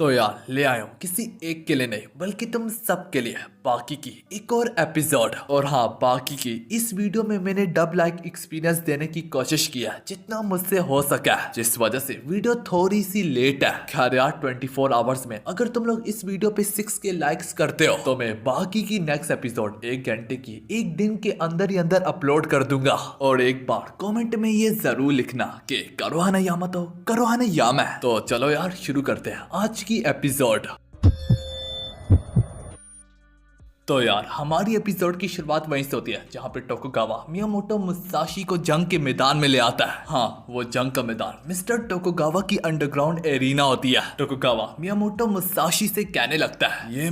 तो यार ले आया हूँ किसी एक के लिए नहीं बल्कि तुम सब के लिए बाकी की एक और एपिसोड। और हाँ, बाकी की इस वीडियो में मैंने डब लाइक एक्सपीरियंस देने की कोशिश किया जितना मुझसे हो सका, जिस वजह से वीडियो थोड़ी सी लेट है। खैर यार 24 आवर्स में अगर तुम लोग इस वीडियो पे 6 के लाइक्स करते हो तो मैं बाकी की नेक्स्ट एपिसोड 1 घंटे की एक दिन के अंदर ही अंदर अपलोड कर दूंगा। और एक बार कमेंट में ये जरूर लिखना कि करोहाना यामातो करोहाना यामा। तो चलो यार शुरू करते हैं आज की एपिसोड। तो यार हमारी एपिसोड की शुरुआत वहीं से होती है जहाँ पे टोकुगावा मियामोटो मुसाशी को जंग के मैदान में ले आता है। हाँ, वो जंग का मैदान मिस्टर टोकुगावा की अंडरग्राउंड एरिना होती है। टोकुगावा मियामोटो मुसाशी से कहने लगता है ये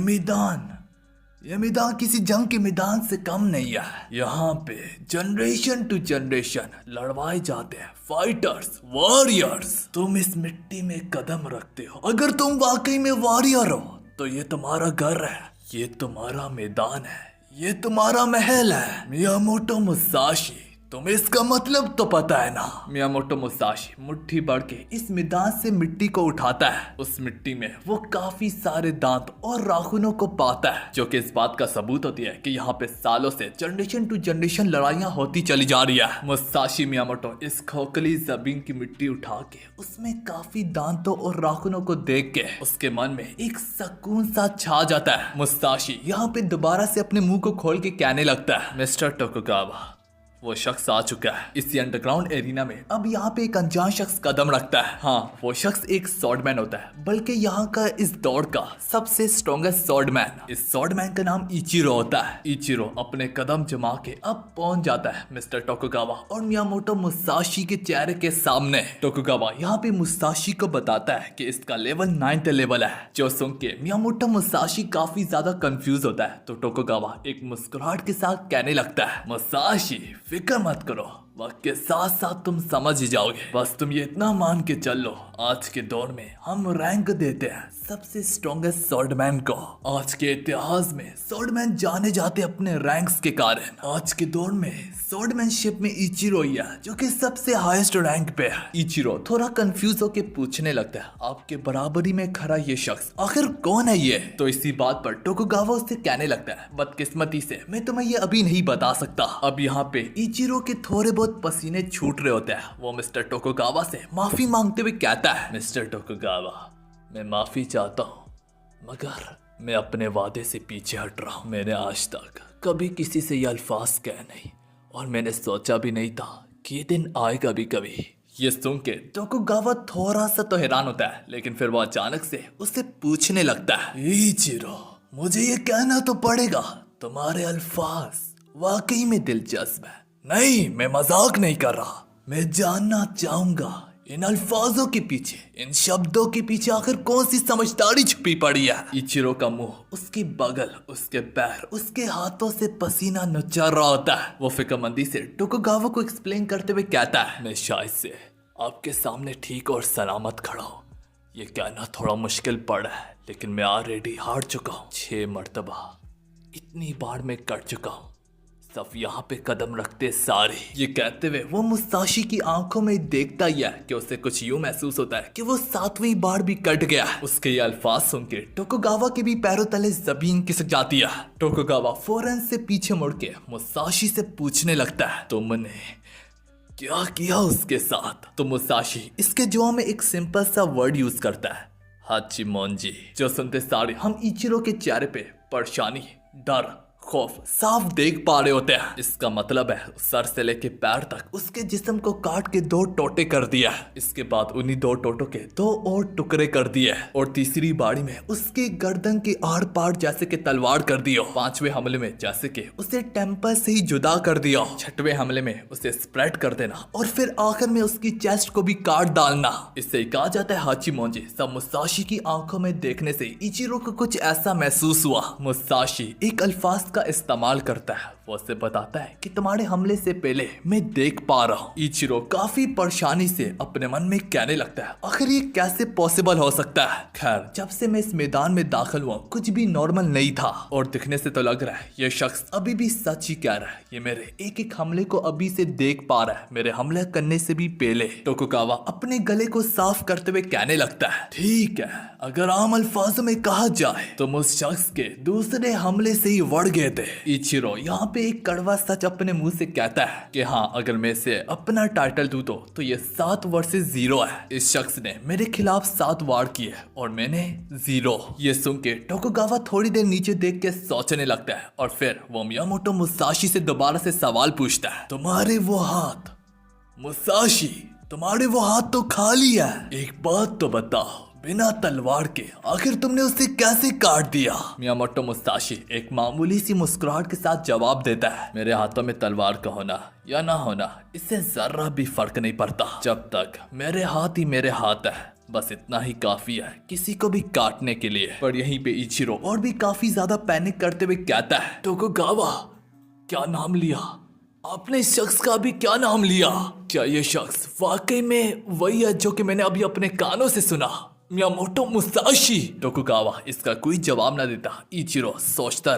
मैदान किसी जंग के मैदान से कम नहीं है। यहाँ पे जनरेशन टू जनरेशन लड़वाए जाते हैं फाइटर्स वॉरियर्स। तुम इस मिट्टी में कदम रखते हो, अगर तुम वाकई में वॉरियर हो तो ये तुम्हारा घर है, ये तुम्हारा मैदान है, ये तुम्हारा महल है। मियामोटो मुसाशी, तुम्हें इसका मतलब तो पता है ना। मियामोटो मुसाशी मुट्ठी बढ़ के इस मैदान से मिट्टी को उठाता है। उस मिट्टी में वो काफी सारे दांत और राखूनों को पाता है, जो कि इस बात का सबूत होती है कि यहाँ पे सालों से जनरेशन टू जनरेशन लड़ाइयाँ होती चली जा रही है। मुसाशी मियामोटो इस खोखली जमीन की मिट्टी उठा के उसमें काफी दांतों और राखूनों को देख के उसके मन में एक सुकून सा छा जाता है। मुसाशी यहाँ पे दोबारा से अपने मुंह को खोल के कहने लगता है मिस्टर टोकुगावा, वो शख्स आ चुका है इसी अंडरग्राउंड एरिना में। अब यहाँ पे एक अनजान शख्स कदम रखता है। हाँ, वो शख्स एक स्वॉर्डमैन होता है, बल्कि यहाँ का इस दौर का सबसे स्ट्रॉन्गेस्ट स्वॉर्डमैन। इस स्वॉर्डमैन का नाम इचिरो होता है। इचिरो अपने कदम जमा के अब पहुंच जाता है मिस्टर टोकुगावा और मियामोटो मुसाशी के चेहरे के सामने। टोकुगावा यहाँ पे मुसाशी को बताता है कि इसका लेवल 9th लेवल है, जो सुन के मियामोटो मुसाशी काफी ज्यादा कंफ्यूज होता है। तो टोकुगावा एक मुस्कुराहट के साथ कहने लगता है मुसाशी फिक्र मत करो, वक्त के साथ साथ तुम समझ ही जाओगे। बस तुम ये इतना मान के चल लो, आज के दौर में हम रैंक देते हैं सबसे स्ट्रॉन्गेस्ट स्वॉर्डमैन को। आज के इतिहास में स्वॉर्डमैन जाने जाते अपने रैंक्स के कारण। आज के दौर में स्वॉर्डमैनशिप में इचिरो ही है जो कि सबसे हाईएस्ट रैंक पे है। इचिरो थोड़ा कंफ्यूज होके पूछने लगता है आपके बराबरी में खड़ा ये शख्स आखिर कौन है ये। तो इसी बात पर टोकुगावा उससे कहने लगता है बदकिस्मती से मैं तुम्हें ये अभी नहीं बता सकता। अब यहाँ पे इचिरो के थोड़े बहुत पसीने छूट रहे होते हैं। वो मिस्टर टोकुगावा से माफी मांगते हुए कहता है मिस्टर टोकुगावा, मैं माफी चाहता हूँ, मगर मैं अपने वादे से पीछे हट रहा हूँ। मैंने आज तक कभी किसी से ये अल्फाज कहे नहीं और मैंने सोचा भी नहीं था कि ये दिन आएगा भी कभी। ये सुन के टोकुगावा थोड़ा सा तो हैरान होता है, लेकिन फिर वो अचानक से उससे पूछने लगता है इचिरो, मुझे ये कहना तो पड़ेगा तुम्हारे अल्फाज वाकई में दिलचस्प है। नहीं, मैं मजाक नहीं कर रहा। मैं जानना चाहूंगा इन अल्फाजों के पीछे, इन शब्दों के पीछे आखिर कौन सी समझदारी छुपी पड़ी है। इचिरो का मुंह, उसकी बगल, उसके पैर, उसके हाथों से पसीना नचर रहा होता है। वो फिक्रमंदी से टोकुगावा को एक्सप्लेन करते हुए कहता है मैं शायद से आपके सामने ठीक और सलामत खड़ा हूँ। ये कहना थोड़ा मुश्किल पड़ा है, लेकिन मैं ऑलरेडी हार चुका हूँ 6 मर्तबा। इतनी बार मैं कट चुका हूँ, सब यहाँ पे कदम रखते सारे। ये कहते हुए वो मुसाशी की आंखों में देखता ही है कि उसे कुछ यूं महसूस होता है कि वो 7वीं बार भी कट गया है। उसके ये अल्फाज सुन के टोकुगावा के भी पैरों तले जमीन खिसक जाती है। टोकुगावा फौरन से पीछे मुड़ के मुसाशी से पूछने लगता है तुमने क्या किया उसके साथ। तो मुसाशी इसके जवाब में एक सिंपल सा वर्ड यूज करता है हाचिमोंजी, जो सुनते सारे हम इचिरो के चेहरे पे परेशानी, डर, खौफ साफ देख पा रहे होते हैं। इसका मतलब है सर से लेके पैर तक उसके जिस्म को काट के 2 टोटे कर दिया। इसके बाद उन्हीं 2 टोटों के 2 और टुकड़े कर दिए और तीसरी बारी में उसके गर्दन के आर पार जैसे कि तलवार कर दिया। 5वें हमले में जैसे कि उसे टेम्पल से ही जुदा कर दिया। 6वें हमले में उसे स्प्रेड कर देना और फिर आखिर में उसकी चेस्ट को भी काट डालना। इससे कहा जाता है हाचिमोंजी। सब मुसाशी की आंखों में देखने से इचिरो को कुछ ऐसा महसूस हुआ। मुसाशी एक अल्फाज का का इस्तेमाल करता है। वो उसे बताता है कि तुम्हारे हमले से पहले मैं देख पा रहा हूँ। इचिरो काफी परेशानी से अपने मन में कहने लगता है, आखिर ये कैसे पॉसिबल हो सकता है। खैर, जब से मैं इस मैदान में दाखिल हुआ कुछ भी नॉर्मल नहीं था और दिखने से तो लग रहा है ये शख्स अभी भी सच ही कह रहा है। ये मेरे एक एक हमले को अभी से देख पा रहा है, मेरे हमले करने से भी पहले। टोकुगावा अपने गले को साफ करते हुए कहने लगता है, ठीक है, अगर आम अल्फाजों में कहा जाए तुम उस शख्स के दूसरे हमले से ही बढ़ गए थे। इचिरो यहाँ पे एक कड़वा सच अपने मुंह से कहता है कि हाँ, अगर मैं इसे अपना टाइटल दूं तो ये 7 वर्सेस 0 है। इस शख्स ने मेरे खिलाफ 7 वार किए और मैंने 0। ये सुन के टोकुगावा थोड़ी देर नीचे देख के सोचने लगता है और फिर वो मियामोटो मुसाशी से दोबारा से सवाल पूछता है, तुम्हारे वो हाथ मुसाशी, तुम्हारे वो हाथ तो खाली है, एक बात तो बताओ, बिना तलवार के आखिर तुमने उसे कैसे काट दिया। मियामोटो मुसाशी एक मामूली सी मुस्कुराहट के साथ जवाब देता है, मेरे हाथों में तलवार का होना या ना होना इससे जरा भी फर्क नहीं पड़ता, जब तक मेरे हाथ ही मेरे हाथ है, बस इतना ही काफी है किसी को भी काटने के लिए। पर यहीं पे इचिरो और भी काफी ज्यादा पैनिक करते हुए कहता है, टोकुगावा क्या नाम लिया आपने, इस शख्स का भी क्या नाम लिया? क्या ये शख्स वाकई में वही है जो कि मैंने अभी अपने कानों से सुना? Miyamoto Musashi. टोकुगावा इसका कोई जवाब ना देता। इचिरो सोचता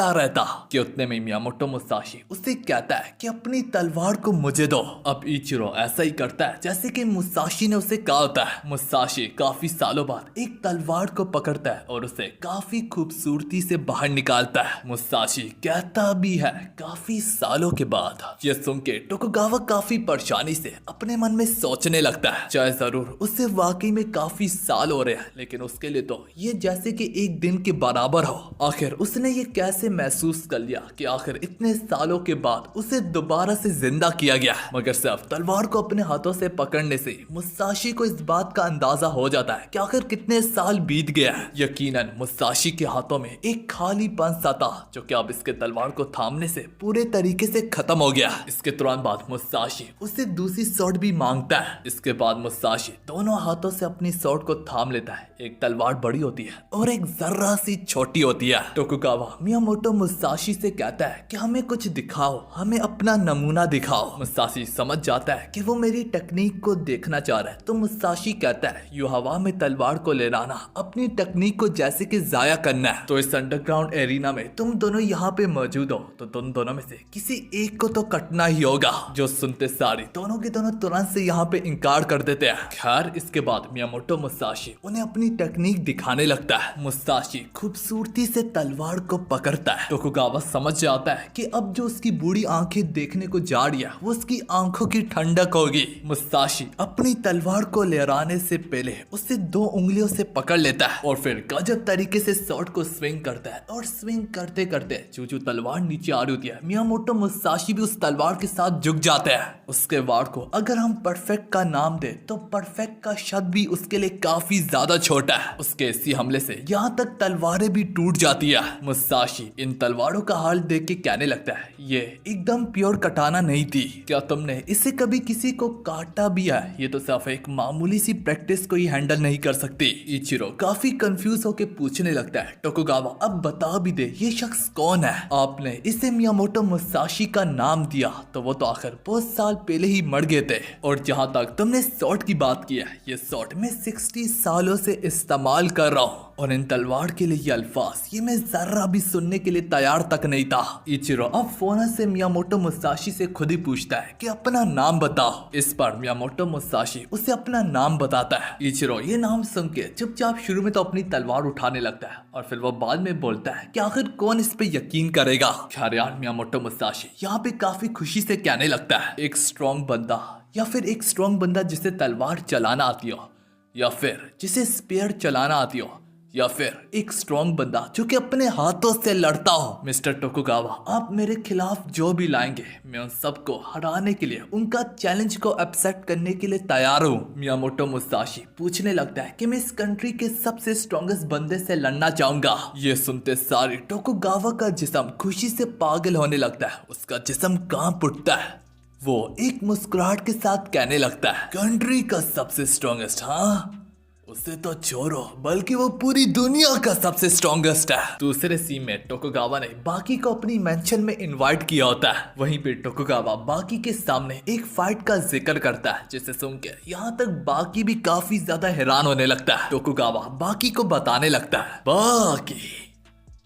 रहता कि उतने में मियामोटो मुसाशी उससे कहता है कि अपनी तलवार को मुझे दो। अब इचिरो ऐसा ही करता है जैसे कि मुसाशी ने उसे कहा होता है। मुसाशी काफी सालों बाद एक तलवार को पकड़ता है और उसे काफी खूबसूरती से बाहर निकालता है। मुसाशी कहता भी है काफी सालों के बाद। ये सुन के टोकुगावा काफी परेशानी से अपने मन में सोचने लगता है, चाहे जरूर उससे वाकई में काफी साल हो रहे हैं, लेकिन उसके लिए तो ये जैसे कि एक दिन के बराबर हो। आखिर उसने ये कैसे महसूस कर लिया कि आखिर इतने सालों के बाद उसे दोबारा से जिंदा किया गया। मगर सिर्फ तलवार को अपने हाथों से पकड़ने से मुसाशी को इस बात का अंदाजा हो जाता है कि आखिर कितने साल बीत गया है। यकीनन मुसाशी के हाथों में एक खालीपन सा था जो कि अब इसके तलवार को थामने से पूरे तरीके से खत्म हो गया। इसके तुरंत बाद मुसाशी उसे दूसरी शॉट भी मांगता है। इसके बाद मुसाशी दोनों हाथों से अपनी शॉट को थाम लेता है। एक तलवार बड़ी होती है और एक जर्रा सी छोटी होती है। टोकुगावा मियामोटो मुसाशी से कहता है कि हमें कुछ दिखाओ, हमें अपना नमूना दिखाओ। मुसाशी समझ जाता है कि वो मेरी टेक्निक को देखना चाह रहा है, तो मुसाशी कहता है यू हवा में तलवार को ले लाना अपनी टेक्निक को जैसे कि जाया करना है। तो इस अंडरग्राउंड एरिना में तुम दोनों यहाँ पे मौजूद हो, तो तुम दोनों में से किसी एक को तो कटना ही होगा। जो सुनते सारी दोनों के दोनों तुरंत से यहाँ पे इनकार कर देते हैं। खैर इसके बाद मियामोटो मुसाशी उन्हें अपनी टेक्निक दिखाने लगता है। मुसाशी खूबसूरती से तलवार को पकड़ता है। टोकुगावा समझ जाता है कि अब जो उसकी बूढ़ी आंखें देखने को जा रही है वो उसकी आंखों की ठंडक होगी। मुसाशी अपनी तलवार को लहराने से पहले उसे 2 उंगलियों से पकड़ लेता है और फिर गजब तरीके से शॉट को स्विंग करता है। और स्विंग करते करते जो तलवार नीचे आ रही होती है, मियामोटो मुसाशी भी उस तलवार के साथ झुक जाते हैं। उसके वार को अगर हम परफेक्ट का नाम दे तो परफेक्ट का शब्द भी उसके लिए काफी ज्यादा छोटा है। उसके इसी हमले से यहाँ तक तलवारें भी टूट जाती है। मुसाशी इन तलवारों का हाल देख के कहने लगता है ये एकदम प्योर कटाना नहीं थी, क्या तुमने इसे कभी किसी को काटा भी है? ये तो सिर्फ एक मामूली सी प्रैक्टिस को ही हैंडल नहीं कर सकती। इचिरो काफी कंफ्यूज होके पूछने लगता है, टोकुगावा अब बता भी दे ये शख्स कौन है? आपने इसे मियामोटो मुसाशी का नाम दिया तो वो तो आखिर बहुत साल पहले ही मर गए थे। और जहाँ तक तुमने शॉट की बात की है, ये शॉट मैं 60 सालों से इस्तेमाल कर रहा हूँ और इन तलवार के लिए ये अल्फाज ये मैं जरा भी सुनने के लिए तैयार तक नहीं था। इचिरो अब फोन से मियामोटो मुसाशी से खुद ही पूछता है कि अपना नाम बताओ। इस पर मियामोटो मुसाशी उसे अपना नाम बताता है। इचिरो ये नाम सुन के चुपचाप शुरू में तो अपनी तलवार उठाने लगता है और फिर वो बाद में बोलता है कि आखिर कौन इस पे यकीन करेगा। खैर यार मियामोटो मुसाशी यहाँ पे काफी खुशी से कहने लगता है, एक स्ट्रॉन्ग बंदा या फिर एक स्ट्रॉन्ग बंदा जिसे तलवार चलाना आती हो, या फिर जिसे स्पेयर चलाना आती हो, या फिर एक स्ट्रॉन्ग बंदा जो कि अपने हाथों से लड़ता हो। मिस्टर टोकुगावा आप मेरे खिलाफ जो भी लाएंगे मैं उन सबको हराने के लिए, उनका चैलेंज को एक्सेप्ट करने के लिए तैयार हूँ। मियामोटो मुसाशी पूछने लगता है कि मैं इस कंट्री के सबसे स्ट्रॉन्गेस्ट बंदे से लड़ना चाहूंगा। ये सुनते सारे टोकुगावा का जिस्म खुशी से पागल होने लगता है। उसका जिस्म कांप उठता है। वो एक मुस्कुराहट के साथ कहने लगता है, कंट्री का सबसे स्ट्रॉन्गेस्ट? हाँ उसे तो छोड़ो, बल्कि वो पूरी दुनिया का सबसे स्ट्रॉन्गेस्ट है। दूसरे सीन में टोकुगावा ने बाकी को अपनी मेंशन में इनवाइट किया होता है। वहीं पे टोकुगावा बाकी के सामने एक फाइट का जिक्र करता है, जिसे सुन के यहाँ तक बाकी भी काफी ज्यादा हैरान होने लगता है। टोकुगावा बाकी को बताने लगता है, बाकी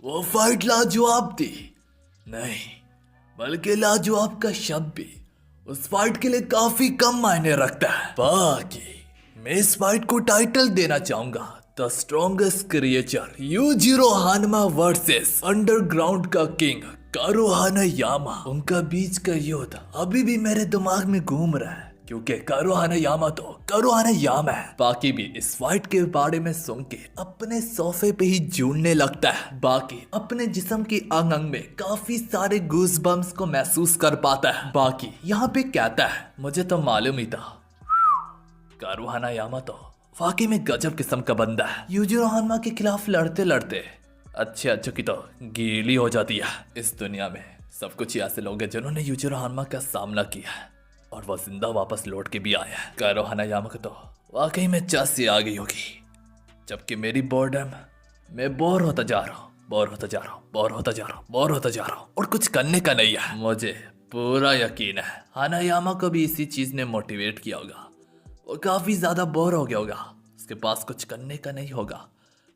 वो फाइट लाजवाब थी, नहीं बल्कि लाजवाब का शब्द भी उस फाइट के लिए काफी कम मायने रखता है। बाकी मैं इस फाइट को टाइटल देना चाहूंगा, the strongest creature Yujiro हानमा versus underground का किंग कारुहाना यामा। उनका बीच का युद्ध अभी भी मेरे दिमाग में घूम रहा है, क्योंकि कारुहाना यामा तो कारुहाना यामा है। बाकी भी इस फाइट के बारे में सुन के अपने सोफे पे ही झूलने लगता है। बाकी अपने जिस्म की अंग अंग में काफी सारे गूज बम्स को महसूस कर पाता है। बाकी यहाँ पे कहता है, मुझे तो मालूम ही था, कारुहाना यामा तो वाकई में गजब किस्म का बंदा है। यूजिरो हानमा के खिलाफ लड़ते लड़ते अच्छे अच्छों की तो गीली हो जाती है। इस दुनिया में सब कुछ ही ऐसे लोग हैं जिन्होंने यूजिरो हानमा का सामना किया है और वह जिंदा वापस लौट के भी आया है। कारुहाना यामा को तो वाकई में चासी आ गई होगी, जबकि मेरी बोर्डम मैं बोर होता जा रहा हूँ, बोर होता जा रहा हूँ, बोर होता जा रहा हूँ, बोर होता जा रहा हूँ और कुछ करने का नहीं है। मुझे पूरा यकीन है हाना यामा को भी इसी चीज ने मोटिवेट किया होगा। वो काफी ज्यादा बोर हो गया होगा, उसके पास कुछ करने का नहीं होगा,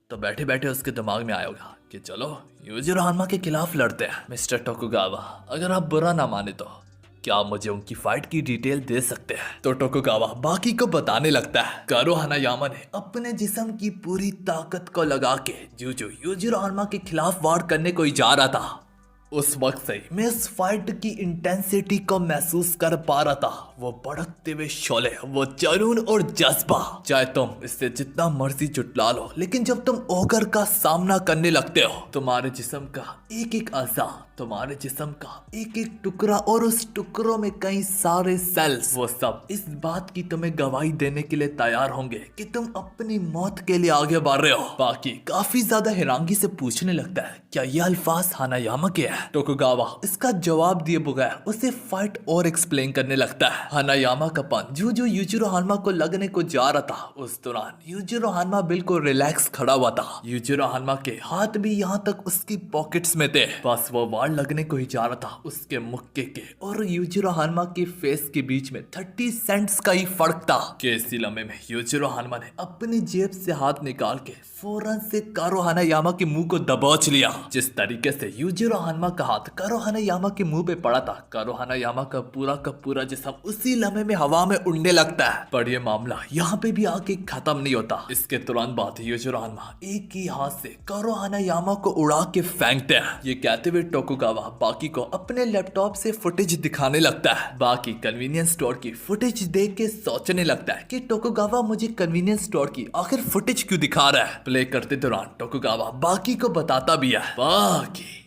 तो बैठे बैठे उसके दिमाग में आया होगा कि चलो यूजिरो हानमा के खिलाफ लड़ते हैं। मिस्टर टोकुगावा, अगर आप बुरा ना माने तो क्या आप मुझे उनकी फाइट की डिटेल दे सकते हैं? तो टोकुगावा बाकी को बताने लगता है, कारुहाना यामा ने अपने जिस्म की पूरी ताकत को लगा के जो यूजिरो हानमा के खिलाफ वार करने को ही जा रहा था। उस वक्त से मैं इस फाइट की इंटेंसिटी को महसूस कर पा रहा था। वो भड़कते हुए शोले, वो जुनून और जज्बा। चाहे तुम इससे जितना मर्जी जुटला लो, लेकिन जब तुम ओगर का सामना करने लगते हो, तुम्हारे जिस्म का एक एक अज़ा, तुम्हारे जिस्म का एक एक टुकड़ा और उस टुकड़ों में कई सारे सेल्स, वो सब इस बात की तुम्हें गवाही देने के लिए तैयार होंगे कि तुम अपनी मौत के लिए आगे बढ़ रहे हो। बाकी काफी ज्यादा हैरानगी से पूछने लगता है, क्या ये अल्फाज हानायामा के है? टोकुगावा इसका जवाब दिए बगैर उसे फाइट और एक्सप्लेन करने लगता है। हानायामा का पंच जो यूजिरो हानमा को लगने को जा रहा था, उस दौरान यूजिरो हानमा बिल्कुल रिलैक्स खड़ा हुआ था। यूजिरो हानमा के हाथ भी यहाँ तक उसकी पॉकेट्स में थे, बस वो वार लगने को ही जा रहा था। उसके मुक्के के और यूजिरो हानमा के फेस के बीच में 30 सेंट्स का ही फर्क था कि इसी लम्हे में यूजिरो हानमा ने अपनी जेब से हाथ निकाल के फौरन से कारुहाना यामा के मुंह को दबोच लिया। जिस तरीके से यूजिरो हानमा का हाथ कारुहाना यामा के मुंह पे पड़ा था, कारुहाना यामा का पूरा जिस्म उसी लम्हे में हवा में उड़ने लगता है। पर यह मामला यहाँ पे भी आके खत्म नहीं होता। इसके तुरंत बाद यूजिरो हानमा एक ही हाथ से कारुहाना यामा को उड़ा के फेंकते हैं। ये कहते हुए टोकुगावा बाकी को अपने लैपटॉप से फुटेज दिखाने लगता है। बाकी कन्वीनियंस स्टोर की फुटेज देख के सोचने लगता है कि टोकुगावा मुझे कन्वीनियंस स्टोर की आखिर फुटेज क्यों दिखा रहा है। प्ले करते दौरान टोकुगावा बाकी को बताता भी है, बाकी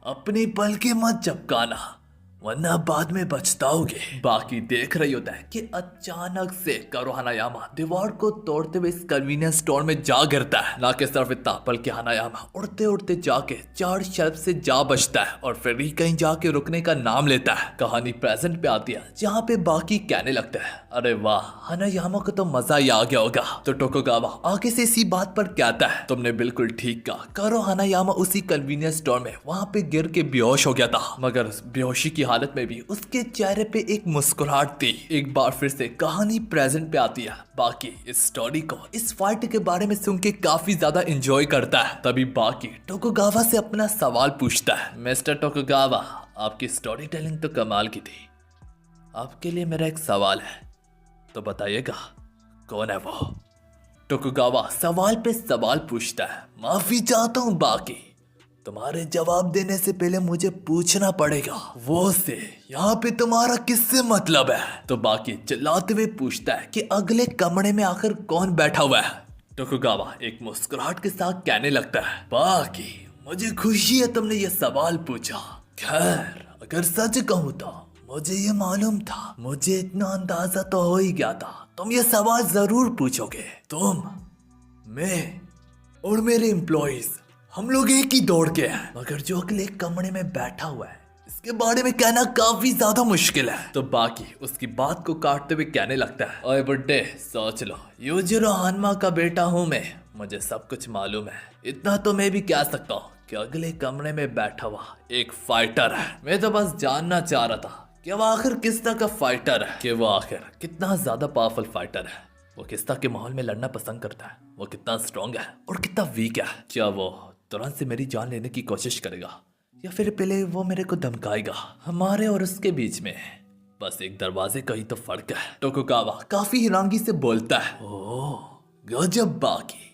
अपनी पलकें मत झपकाना वरना बाद में पछताओगे। बाकी देख रही होता है कि अचानक से कारुहाना यामा दीवार को तोड़ते हुए इस कन्वीनियंस स्टोर में जा गिरता है। ना कि सिर्फ इतना, बल्कि हानायामा उड़ते उड़ते जाके 4 शेल्फ से जा बचता है और फिर ही कहीं जाके रुकने का नाम लेता है। कहानी प्रेजेंट पे आती है, जहाँ पे बाकी कहने लगता है, अरे वाह हानायामा को तो मजा ही आ गया होगा। तो टोकुगावा आगे से इसी बात पर कहता है, तुमने बिल्कुल ठीक कहा, कारुहाना यामा उसी कन्वीनियंस स्टोर में वहाँ पे गिर के बेहोश हो गया था, मगर बेहोशी की हालत में भी उसके चेहरे पे एक मुस्कुराहट थी। एक बार फिर से कहानी प्रेजेंट पे आती है। बाकी इस स्टोरी को, इस फाइट के बारे में सुन के काफी ज्यादा एंजॉय करता है। तभी बाकी टोकुगावा से अपना सवाल पूछता है, मिस्टर टोकुगावा आपकी स्टोरी टेलिंग तो कमाल की थी, आपके लिए मेरा एक सवाल है, तो बताइएगा कौन है वो? टोकुगावा सवाल पे सवाल पूछता है, माफी चाहता हूँ बाकी, तुम्हारे जवाब देने से पहले मुझे पूछना पड़ेगा, वो से यहाँ पे तुम्हारा किससे मतलब है? तो बाकी चिल्लाते हुए पूछता है कि अगले कमरे में आखिर कौन बैठा हुआ है? टोकुगावा एक मुस्कुराहट के साथ कहने लगता है, बाकी मुझे खुशी है तुमने ये सवाल पूछा। खैर अगर सच कहूँ तो मुझे ये मालूम था, मुझे इतना अंदाजा तो हो ही गया था तुम ये सवाल जरूर पूछोगे। तुम, मैं और मेरे एम्प्लॉइज, हम लोग एक ही दौड़ के हैं, मगर जो अगले कमरे में बैठा हुआ है इसके बारे में कहना काफी ज्यादा मुश्किल है। तो बाकी उसकी बात को काटते हुए कहने लगता है, ओए बुड्ढे सोच लो, यूजिरो हानमा का बेटा हूँ मैं, मुझे सब कुछ मालूम है। इतना तो मैं भी कह सकता हूँ कि अगले कमरे में बैठा हुआ एक फाइटर है। मैं तो बस जानना चाह रहा था कि वो आखिर किस तरह का फाइटर है, कि वो आखिर कितना ज्यादा पावरफुल फाइटर है, वो किस तरह के माहौल में लड़ना पसंद करता है, वो कितना स्ट्रांग है और कितना वीक है। क्या वो तुरंत से मेरी जान लेने की कोशिश करेगा या फिर पहले वो मेरे को धमकाएगा? हमारे और उसके बीच में बस एक दरवाजे का ही तो फर्क है। टोकुगावा काफी हैरानगी से बोलता है, ओह गजब बाकी,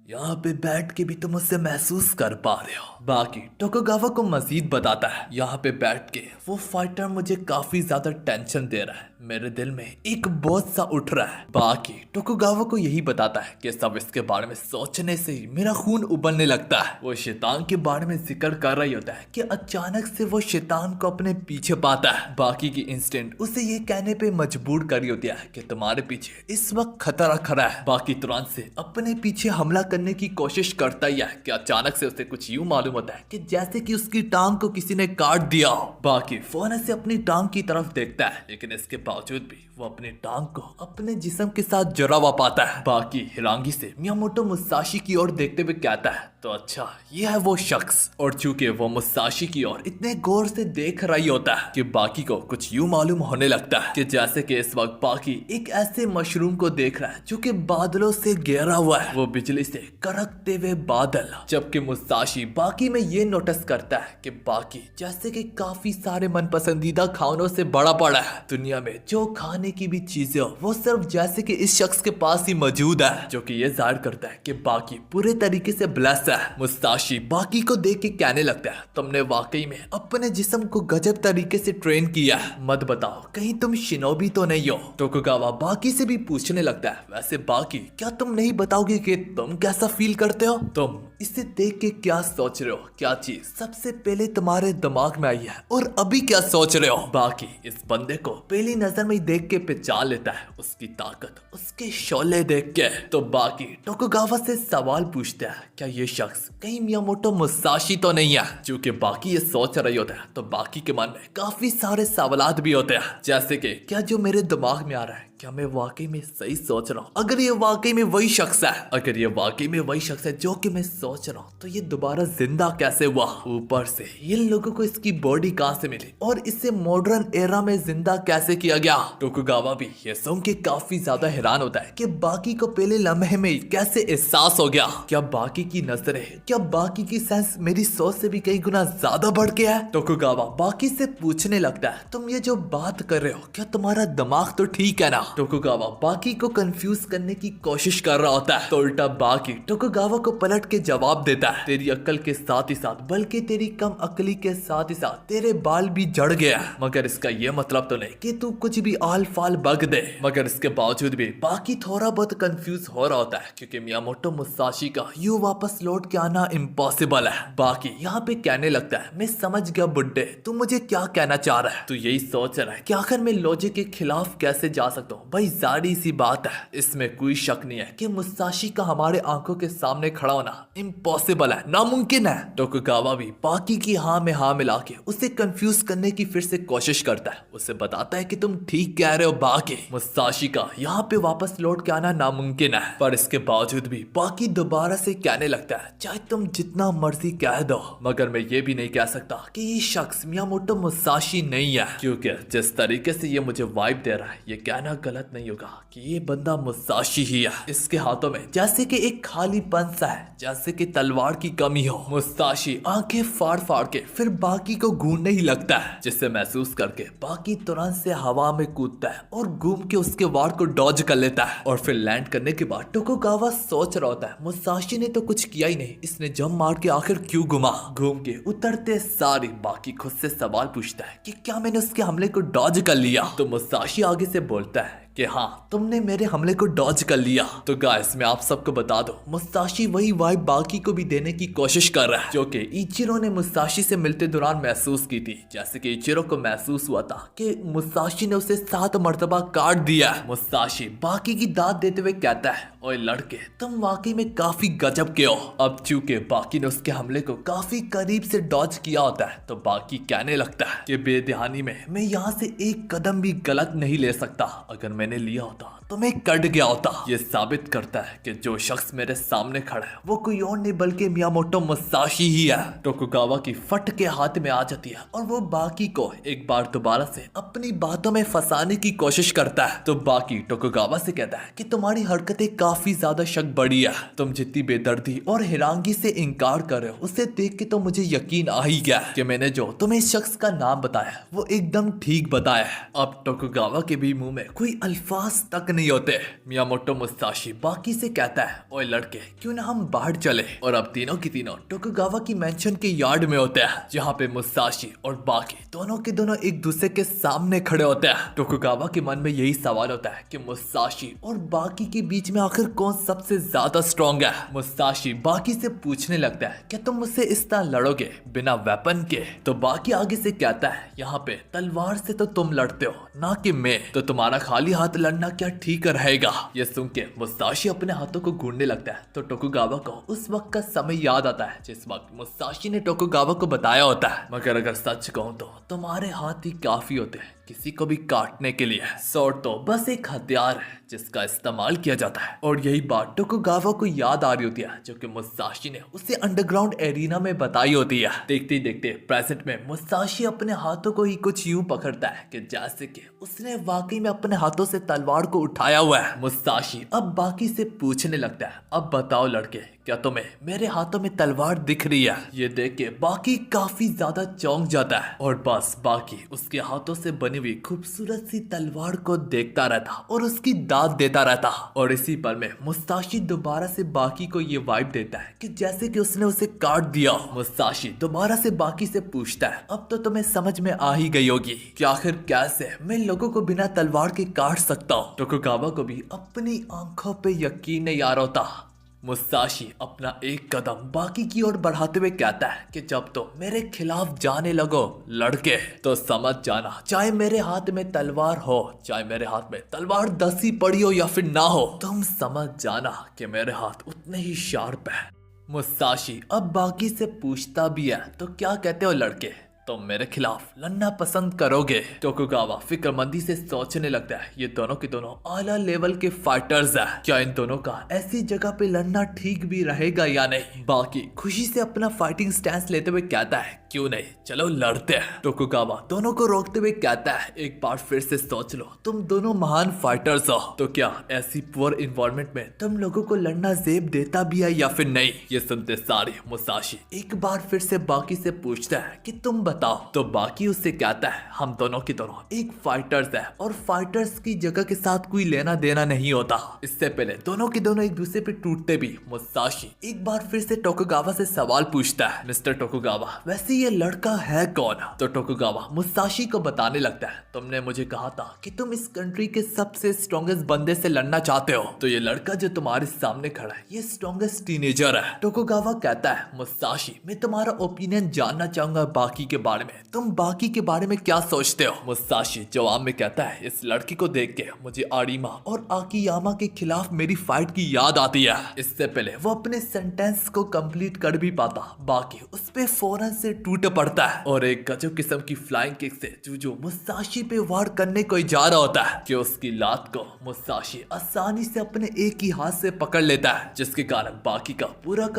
यहाँ पे बैठ के भी तुम उससे महसूस कर पा रहे हो। बाकी टोकुगावा को मजीद बताता है, यहाँ पे बैठ के वो फाइटर मुझे काफी ज्यादा टेंशन दे रहा है, मेरे दिल में एक बोझ सा उठ रहा है। बाकी टोकुगावा को यही बताता है कि सब इसके बारे में सोचने से ही मेरा खून उबलने लगता है। वो शैतान के बारे में जिक्र कर रही होता है कि अचानक से वो शैतान को अपने पीछे पाता है। बाकी की इंस्टेंट उसे ये कहने पे मजबूर कर होती है कि तुम्हारे पीछे इस वक्त खतरा खड़ा है। बाकी तुरंत से अपने पीछे हमला करने की कोशिश करता ही है कि अचानक से उसे कुछ यूं मालूम होता है कि जैसे कि उसकी टांग को किसी ने काट दिया हो। बाकी फौरन से अपनी टांग की तरफ देखता है, लेकिन इसके बावजूद भी वो अपनी टांग को अपने जिस्म के साथ जुड़ा हुआ पाता है। बाकी हिरांगी से मियामोटो मुसाशी की ओर देखते हुए कहता है, तो अच्छा ये है वो शख्स। और चूंकि वो मुसाशी की ओर इतने गौर से देख रही होता है कि बाकी को कुछ यूं मालूम होने लगता है कि जैसे कि इस वक्त बाकी एक ऐसे मशरूम को देख रहा है जो कि बादलों से घेरा हुआ है, वो बिजली से कड़कते हुए बादल। जबकि मुसाशी बाकी में ये नोटिस करता है कि बाकी जैसे कि काफी सारे मन पसंदीदा खानों से बड़ा पड़ा है। दुनिया में जो खाने की भी चीजें हो वो सिर्फ जैसे कि इस शख्स के पास ही मौजूद है, जो कि ये जाहिर करता है कि बाकी पूरे तरीके से ब्लेस्ड है। मुसाशी बाकी को देख के कहने लगता है, तुमने वाकई में अपने जिस्म को गजब तरीके से ट्रेन किया है, मत बताओ कहीं तुम शिनोबी तो नहीं हो। टोकुगावा बाकी से भी पूछने लगता है, वैसे बाकी क्या तुम नहीं बताओगे कि तुम कैसा फील करते हो? तुम इसे देख के क्या सोच रहे हो? क्या चीज सबसे पहले तुम्हारे दिमाग में आई है और अभी क्या सोच रहे हो? बाकी इस बंदे को पहली नजर में ही देख के पहचान लेता है, उसकी ताकत, उसके शोले देख के। तो बाकी टोकुगावा से सवाल पूछता है, क्या ये शख्स कहीं मियामोटो मुसाशी तो नहीं है? क्योंकि बाकी ये सोच रही होता है तो बाकी के मन में काफी सारे सवालात भी होते हैं, जैसे कि क्या जो मेरे दिमाग में आ रहा है क्या मैं वाकई में सही सोच रहा हूँ? अगर ये वाकई में वही शख्स है, अगर ये वाकई में वही शख्स है जो कि मैं सोच रहा हूँ, तो ये दोबारा जिंदा कैसे हुआ? ऊपर से इन लोगों को इसकी बॉडी कहाँ से मिली और इसे मॉडर्न एरा में जिंदा कैसे किया गया? टोकुगावा भी ये सुन के काफी ज्यादा हैरान होता है कि बाकी को पहले लम्हे में कैसे एहसास हो गया। क्या बाकी की नजरें, क्या बाकी की सेंस मेरी सोच से भी कई गुना ज्यादा बढ़ गया है? टोकुगावा बाकी से पूछने लगता है, तुम ये जो बात कर रहे हो क्या तुम्हारा दिमाग तो ठीक है ना? टोकुगावा बाकी को कंफ्यूज करने की कोशिश कर रहा होता है, तो उल्टा बाकी टोकुगावा को पलट के जवाब देता है, तेरी अक्ल के साथ ही साथ बल्कि तेरी कम अक्ली के साथ ही साथ तेरे बाल भी झड़ गया, मगर इसका ये मतलब तो नहीं कि तू कुछ भी आल फाल बग दे। मगर इसके बावजूद भी बाकी थोड़ा बहुत कंफ्यूज हो रहा होता है, क्योंकि मियामोटो मुसाशी का यूं वापस लौट के आना इम्पॉसिबल है। बाकी यहाँ पे कहने लगता है, मैं समझ गया बुड्ढे, तू मुझे क्या कहना चाह रहा है? तू यही सोच रहा है कि आखिर मैं लॉजिक के खिलाफ कैसे जा सकता हूँ? भाई जारी सी बात है, इसमें कोई शक नहीं है कि मुसाशी का हमारे आंखों के सामने खड़ा होना इम्पॉसिबल है, नामुमकिन है। टोकुगावा भी बाकी की हाँ में हाँ मिला के उसे कंफ्यूज करने की फिर से कोशिश करता है, उसे बताता है कि तुम ठीक कह रहे हो बाकी, मुसाशी का यहाँ पे वापस लौट के आना नामुमकिन है। पर इसके बावजूद भी बाकी दोबारा से कहने लगता है, चाहे तुम जितना मर्जी कह दो, मगर मैं ये भी नहीं कह सकता कि ये शख्स मियामोटो मुसाशी नहीं है, क्योंकि जिस तरीके से ये मुझे वाइब दे रहा है, ये कहना गलत नहीं होगा कि ये बंदा मुसाशी ही है। इसके हाथों में जैसे कि एक खाली पंसा है, जैसे कि तलवार की कमी हो। मुसाशी आंखें फाड़ फाड़ के फिर बाकी को घूरने ही लगता है, जिसे महसूस करके बाकी तुरंत से हवा में कूदता है और घूम के उसके वार को डॉज कर लेता है। और फिर लैंड करने के बाद टोकुगावा सोच रहा होता है, मुसाशी ने तो कुछ किया ही नहीं, इसने जंप मार के आखिर क्यों घुमा? घूम के उतरते सारी बाकी खुद से सवाल पूछता है कि क्या मैंने उसके हमले को डॉज कर लिया? तो मुसाशी आगे से बोलता है कि हाँ तुमने मेरे हमले को डॉज कर लिया। तो गाइस मैं आप सबको बता दूं, मुसाशी वही वाइब बाकी को भी देने की कोशिश कर रहा है जो कि इचिरो ने मुसाशी से मिलते दौरान महसूस की थी। जैसे कि इचिरो को महसूस हुआ था कि मुसाशी ने उसे 7 मर्तबा काट दिया। मुसाशी बाकी की दाद देते हुए कहता है, ओए लड़के तुम वाकई में काफी गजब के हो। अब चूंकि बाकी ने उसके हमले को काफी करीब से डॉज किया होता है तो बाकी कहने लगता है कि बेध्यानी में मैं यहाँ से एक कदम भी गलत नहीं ले सकता। अगर मैंने लिया होता तो मैं कट गया होता। ये साबित करता है कि जो शख्स मेरे सामने खड़ा है वो कोई और नहीं बल्कि मियामोटो मुसाशी ही है। टोकुगावा की फट के हाथ में आ जाती है और वो बाकी को एक बार दोबारा से अपनी बातों में फंसाने की कोशिश करता है। तो बाकी टोकुगावा से कहता है कि तुम्हारी हरकतें काफी ज्यादा शक बड़ी है। तुम जितनी बेदर्दी और हैरानगी से इनकार कर रहे हो उसे देख के तो मुझे यकीन आ ही गया कि मैंने जो तुम्हें इस शख्स का नाम बताया वो एकदम ठीक बताया है। अब टोकुगावा के भी मुंह में कोई अल्फाज तक नहीं होते। मियामोटो मुसाशी बाकी से कहता है, ओए लड़के क्यों ना हम बाहर चले। और अब तीनों की तीनों टोकुगावा की मेंशन के यार्ड में होते हैं जहाँ पे मुसाशी और बाकी दोनों के दोनों एक दूसरे के सामने खड़े होते हैं। टोकुगावा के मन में यही सवाल होता है कि मुसाशी और बाकी के बीच में आखिर कौन सबसे ज्यादा स्ट्रॉन्ग है। मुसाशी बाकी से पूछने लगता है कि तुम मुझसे इस तरह लड़ोगे बिना वेपन के। तो बाकी आगे से कहता है, यहाँ पे तलवार से तो तुम लड़ते हो ना कि मैं, तो तुम्हारा खाली हाथ लड़ना क्या ठीक रहेगा। ये सुन के मुसाशी अपने हाथों को घूरने लगता है तो टोकुगावा को उस वक्त का समय याद आता है जिस वक्त मुसाशी ने टोकुगावा को बताया होता है, मगर अगर सच कहूँ तो तुम्हारे हाथ ही काफी होते हैं किसी को भी काटने के लिए। स्वॉर्ड तो बस एक हथियार है जिसका इस्तेमाल किया जाता है। और यही बात टोकुगावा को याद आ रही होती है जो कि मुसाशी ने उसे अंडरग्राउंड एरिना में बताई होती है। देखते ही देखते प्रेजेंट में मुसाशी अपने हाथों को ही कुछ यूं पकड़ता है कि जैसे कि उसने वाकई में अपने हाथों से तलवार को उठाया हुआ है। मुसाशी अब बाकी से पूछने लगता है, अब बताओ लड़के क्या तुम्हें मेरे हाथों में तलवार दिख रही है। ये देख के बाकी काफी ज्यादा चौंक जाता है और बस बाकी उसके हाथों से बनी हुई खूबसूरत सी तलवार को देखता रहता और उसकी दाद देता रहता। और इसी पल में मुसाशी दोबारा से बाकी को ये वाइब देता है कि जैसे कि उसने उसे काट दिया। मुसाशी दोबारा से बाकी से पूछता है, अब तो तुम्हें समझ में आ ही गई होगी कि आखिर कैसे मैं लोगों को बिना तलवार के काट सकता हूँ। टोकुगावा को भी अपनी आंखों पे यकीन नहीं आ रहा होता। मुसाशी अपना एक कदम बाकी की ओर बढ़ाते हुए कहता है कि जब तो मेरे खिलाफ जाने लगो लड़के तो समझ जाना, चाहे मेरे हाथ में तलवार हो चाहे मेरे हाथ में तलवार 10 ही पड़ी हो या फिर ना हो, तुम समझ जाना कि मेरे हाथ उतने ही शार्प है। मुसाशी अब बाकी से पूछता भी है, तो क्या कहते हो लड़के, तुम मेरे खिलाफ लड़ना पसंद करोगे। टोकुगावा फिक्रमंदी से सोचने लगता है, ये दोनों के दोनों आला लेवल के फाइटर्स हैं, क्या इन दोनों का ऐसी जगह पे लड़ना ठीक भी रहेगा या नहीं। बाकी खुशी से अपना फाइटिंग स्टैंस लेते हुए कहता है, क्यों नहीं चलो लड़ते हैं। टोकुगावा दोनों को रोकते हुए कहता है, एक बार फिर से सोच लो, तुम दोनों महान फाइटर्स हो, तो क्या ऐसी पुअर इन्वायरमेंट में तुम लोगों को लड़ना जेब देता भी है या फिर नहीं। ये सुनते सारे मुसाशी एक बार फिर से बाकी से पूछता है कि तुम बताओ। तो बाकी उससे कहता है, हम दोनों की दोनों एक फाइटर्स है और फाइटर्स की जगह के साथ कोई लेना देना नहीं होता। इससे पहले दोनों के दोनों एक दूसरे पे टूटते भी मुसाशी एक बार फिर से टोकुगावा से सवाल पूछता है, मिस्टर टोकुगावा वैसे ये लड़का है कौन। तो टोकुगावा मुसाशी को बताने लगता है, तुमने मुझे कहा था कि तुम इस कंट्री के सबसे स्ट्रॉन्गेस्ट बंदे से लड़ना चाहते हो, तो ये लड़का जो तुम्हारे सामने खड़ा है ये स्ट्रॉन्गेस्ट टीनेजर है। टोकुगावा कहता है, मुसाशी मैं तुम्हारा ओपिनियन जानना चाहूंगा बाकी के बारे में, तुम बाकी के बारे में क्या सोचते हो। मुसाशी जवाब में कहता है, इस लड़की को देख के मुझे आरिमा और आकियामा के खिलाफ मेरी फाइट की याद आती है। इससे पहले वो अपने सेंटेंस को कंप्लीट कर भी पाता, बाकी उस पे फौरन से टूट पड़ता है और एक गजब किस्म की फ्लाइंग किक से जो मुसाशी पे वार करने को जा रहा होता है कि उसकी लात को मुसाशी आसानी से अपने एक ही हाथ से पकड़ लेता है, जिसके कारण बाकी का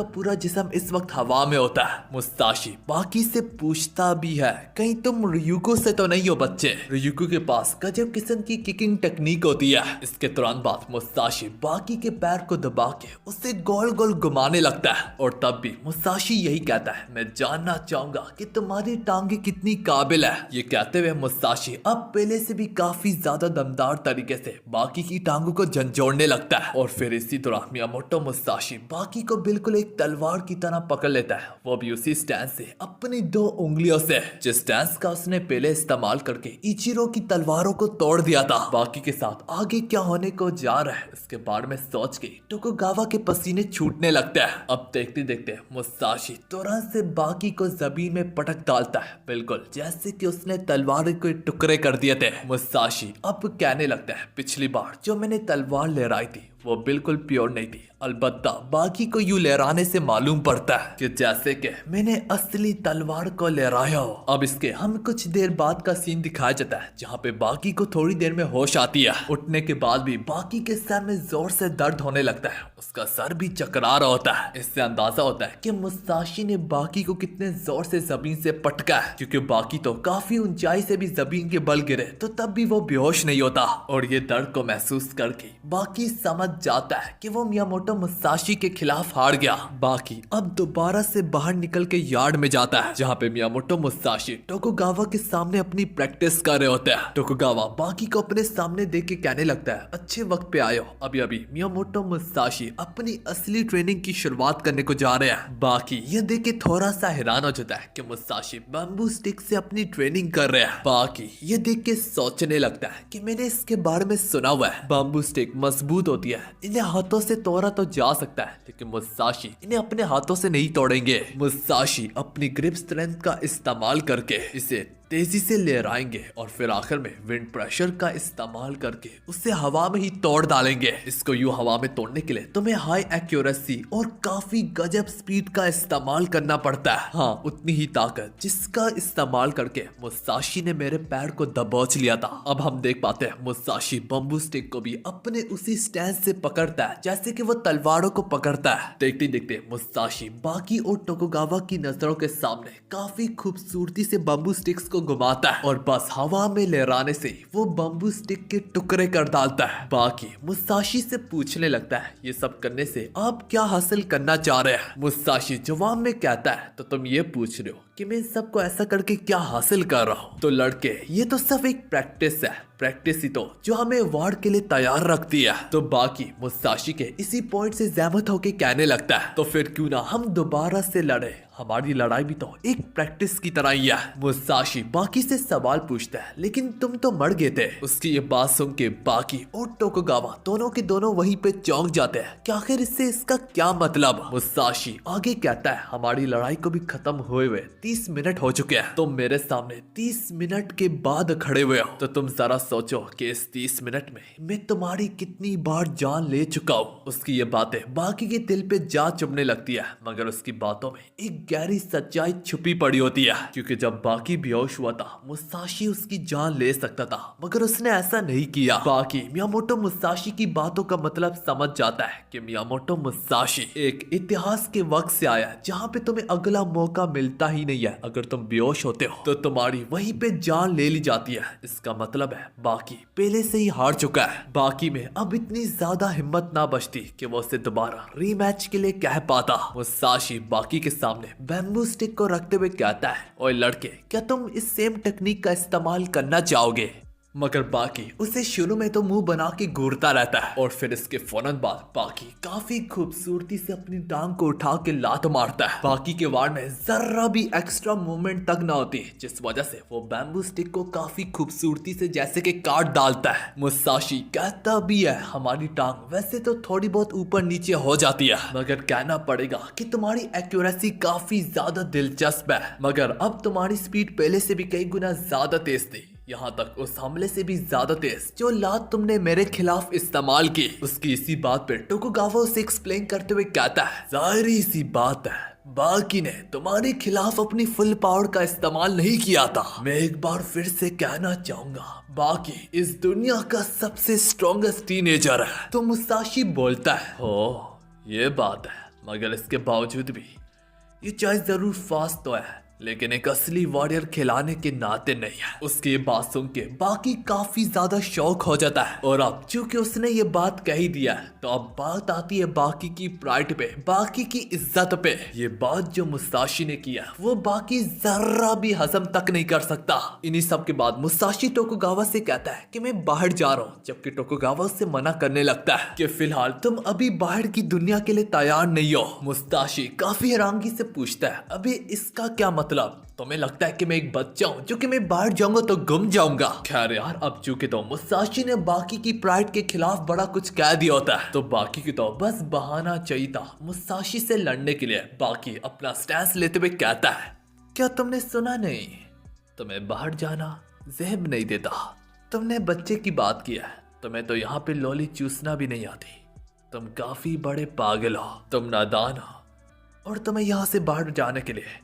पूरा जिस्म इस वक्त हवा में होता है। मुसाशी बाकी से पूछता भी है, कहीं तुम रियुको से तो नहीं हो बच्चे। रियुको के पास गजब किस्म की किकिंग टेक्निक होती है। इसके तुरंत बाद मुसाशी बाकी के पैर को दबा के उसे गोल गोल घुमाने लगता है और तब भी मुसाशी यही कहता है, मैं जानना चाहूंगा कि तुम्हारी टांगे कितनी काबिल है। ये कहते हुए मुसाशी अब पहले से भी काफी ज्यादा दमदार तरीके से बाकी की टांगों को झंझोड़ने लगता है और फिर इसी दौरान मियामोटो मुसाशी बाकी को बिल्कुल एक तलवार की तरह पकड़ लेता है, वो भी उसी स्टैंड से अपनी 2 उंगलियों से, जिस डांस का उसने पहले इस्तेमाल करके इचिरो की तलवारों को तोड़ दिया था। बाकी के साथ आगे क्या होने को जा रहा है इसके बारे में सोच के टोकुगावा के पसीने छूटने लगते हैं। अब देखते देखते मुसाशी तुरंत से बाकी को जमीन में पटक डालता है, बिल्कुल जैसे कि उसने तलवार के टुकड़े कर दिए थे। मुसाशी अब कहने लगता है, पिछली बार जो मैंने तलवार लहराई थी वो बिल्कुल प्योर नहीं थी, अलबत्ता बाकी को यूं लहराने से मालूम पड़ता है कि जैसे कि मैंने असली तलवार को लहराया हो। अब इसके हम कुछ देर बाद का सीन दिखाया जाता है जहाँ पे बाकी को थोड़ी देर में होश आती है। उठने के बाद भी बाकी के सर में जोर से दर्द होने लगता है, उसका सर भी चकरा रहा होता है। इससे अंदाजा होता है कि मुसाशी ने बाकी को कितने जोर से जमीन से पटका है, क्योंकि बाकी तो काफी ऊंचाई से भी जमीन के बल गिरे तो तब भी वो बेहोश नहीं होता। और ये दर्द को महसूस करके बाकी समझ जाता है कि वो मियामोटो मुसाशी के खिलाफ हार गया। बाकी अब दोबारा से बाहर निकल के यार्ड में जाता है जहाँ पे मियामोटो मुसाशी टोकुगावा के सामने अपनी प्रैक्टिस कर रहे होते हैं। टोकुगावा बाकी को अपने सामने देख के कहने लगता है, अच्छे वक्त पे आए हो, अभी अभी मियामोटो मुसाशी अपनी असली ट्रेनिंग की शुरुआत करने को जा रहे हैं। बाकी ये देख के थोड़ा सा हैरान हो जाता है कि मुसाशी बैम्बू स्टिक से अपनी ट्रेनिंग कर रहे हैं। बाकी ये देख के सोचने लगता है कि मैंने इसके बारे में सुना हुआ है, बैम्बू स्टिक मजबूत होती है, इन्हें हाथों से तोड़ा तो जा सकता है, लेकिन मुसाशी इन्हें अपने हाथों से नहीं तोड़ेंगे। मुसाशी अपनी ग्रिप स्ट्रेंथ का इस्तेमाल करके इसे तेजी से लहराएंगे और फिर आखिर में विंड प्रेशर का इस्तेमाल करके उसे हवा में ही तोड़ डालेंगे। इसको यूं हवा में तोड़ने के लिए तुम्हें हाई एक्यूरेसी और काफी गजब स्पीड का इस्तेमाल करना पड़ता है। हाँ, उतनी ही ताकत जिसका इस्तेमाल करके मुसाशी ने मेरे पैर को दबोच लिया था। अब हम देख पाते हैं मुसाशी बम्बू स्टिक को भी अपने उसी स्टैंड से पकड़ता है जैसे कि वो तलवारों को पकड़ता है। देखते देखते मुसाशी बाकी और टोकुगावा की नजरों के सामने काफी खूबसूरती से बम्बू स्टिक्स को घुमाता है और बस हवा में लहराने से वो बम्बू स्टिक के टुकड़े कर डालता है। बाकी मुसाशी से पूछने लगता है, ये सब करने से आप क्या हासिल करना चाह रहे हैं? मुसाशी जवाब में कहता है, तो तुम ये पूछ रहे हो कि मैं सबको ऐसा करके क्या हासिल कर रहा हूँ? तो लड़के, ये तो सिर्फ एक प्रैक्टिस है, प्रैक्टिस ही तो जो हमें अवार्ड के लिए तैयार रखती है। तो बाकी मुसाशी के इसी पॉइंट से सहमत होके कहने लगता है, तो फिर क्यों ना हम दोबारा से लड़े, हमारी लड़ाई भी तो एक प्रैक्टिस की तरह ही है। मुसाशी बाकी से सवाल पूछता है, लेकिन तुम तो मर गए थे। उसकी ये बात सुन के बाकी और टोकुगावा दोनों के दोनों वहीं पे चौंक जाते हैं कि आखिर इससे इसका क्या मतलब। मुसाशी आगे कहता है, हमारी लड़ाई को भी खत्म हुए हुए 30 मिनट हो चुके हैं, तुम मेरे सामने 30 मिनट के बाद खड़े हुए हो, तो तुम जरा सोचो कि इस 30 मिनट में मैं तुम्हारी कितनी बार जान ले चुका हूँ। उसकी ये बातें बाकी के दिल पे जा चुभने लगती है, मगर उसकी बातों में एक गहरी सच्चाई छुपी पड़ी होती है, क्योंकि जब बाकी बेहोश हुआ था मुसाशी उसकी जान ले सकता था, मगर उसने ऐसा नहीं किया। बाकी मियामोटो मुसाशी की बातों का मतलब समझ जाता है कि मियामोटो मुसाशी एक इतिहास के वक्त से आया है जहाँ पे तुम्हें अगला मौका मिलता ही नहीं है। अगर तुम बेहोश होते हो तो तुम्हारी वहीं पे जान ले ली जाती है। इसका मतलब है बाकी पहले से ही हार चुका है। बाकी में अब इतनी ज्यादा हिम्मत ना बचती कि वो उसे दोबारा रीमैच के लिए कह पाता। मुसाशी बाकी के सामने बैम्बू स्टिक को रखते हुए कहता है, ओए लड़के, क्या तुम इस सेम टेक्निक का इस्तेमाल करना चाहोगे? मगर बाकी उसे शुरू में तो मुंह बना के घूरता रहता है और फिर इसके फौरन बाद बाकी काफी खूबसूरती से अपनी टांग को उठा के लात मारता है। बाकी के वार में जरा भी एक्स्ट्रा मूवमेंट तक ना होती, जिस वजह से वो बैम्बू स्टिक को काफी खूबसूरती से जैसे कि काट डालता है। मुसाशी कहता भी है, हमारी टांग वैसे तो थोड़ी बहुत ऊपर नीचे हो जाती है, मगर कहना पड़ेगा कि तुम्हारी एक्यूरेसी काफी ज्यादा दिलचस्प है, मगर अब तुम्हारी स्पीड पहले से भी कई गुना ज्यादा तेज थी, यहाँ तक उस हमले से भी ज्यादा तेज जो लात तुमने मेरे खिलाफ इस्तेमाल की। उसकी इसी बात पे टोकुगावा उसे एक्सप्लेन करते हुए कहता है, जाहिर सी बात है बाकी ने तुम्हारे खिलाफ अपनी फुल पावर का इस्तेमाल नहीं किया था। मैं एक बार फिर से कहना चाहूंगा, बाकी इस दुनिया का सबसे स्ट्रॉन्गेस्ट टीनेजर है। तो मुसाशी बोलता है, हो ये बात है, मगर इसके बावजूद भी ये चाहे जरूर फास्ट तो है, लेकिन एक असली वॉरियर खिलाने के नाते नहीं है। उसकी ये बात सुन के बाकी काफी ज्यादा शौक हो जाता है, और अब चूंकि उसने ये बात कह ही दिया है तो अब बात आती है बाकी की प्राइड पे, बाकी की इज्जत पे। ये बात जो मुसाशी ने किया वो बाकी जरा भी हजम तक नहीं कर सकता। इन्हीं सब के बाद मुसाशी टोकुगावा से कहता है कि मैं बाहर जा रहा हूँ, जबकि टोकुगावा उससे मना करने लगता है कि फिलहाल तुम अभी बाहर की दुनिया के लिए तैयार नहीं हो। मुसाशी काफी हैरानगी से पूछता है, अभी इसका क्या मतलब तुम्हें लगता है कि मैं एक बच्चा हूँ जो कि मैं बाहर जाऊंगा तो गुम जाऊंगा। खैर यार, अब चूंकि तो मुसाशी ने बाकी की प्राइड के खिलाफ बड़ा कुछ कह दिया होता है, तो बाकी की तो बस बहाना चाहिए था मुसाशी से लड़ने के लिए। बाकी अपना स्टैंस लेते हुए कहता है, क्या तुमने सुना नहीं? तुम्हें बाहर जाना ज़हब नहीं देता। तुमने बच्चे की बात की है, तुम्हें तो यहाँ पे लॉली चूसना भी नहीं आती। तुम काफी बड़े पागल हो, तुम नादान हो, और तुम्हें यहाँ से बाहर जाने के लिए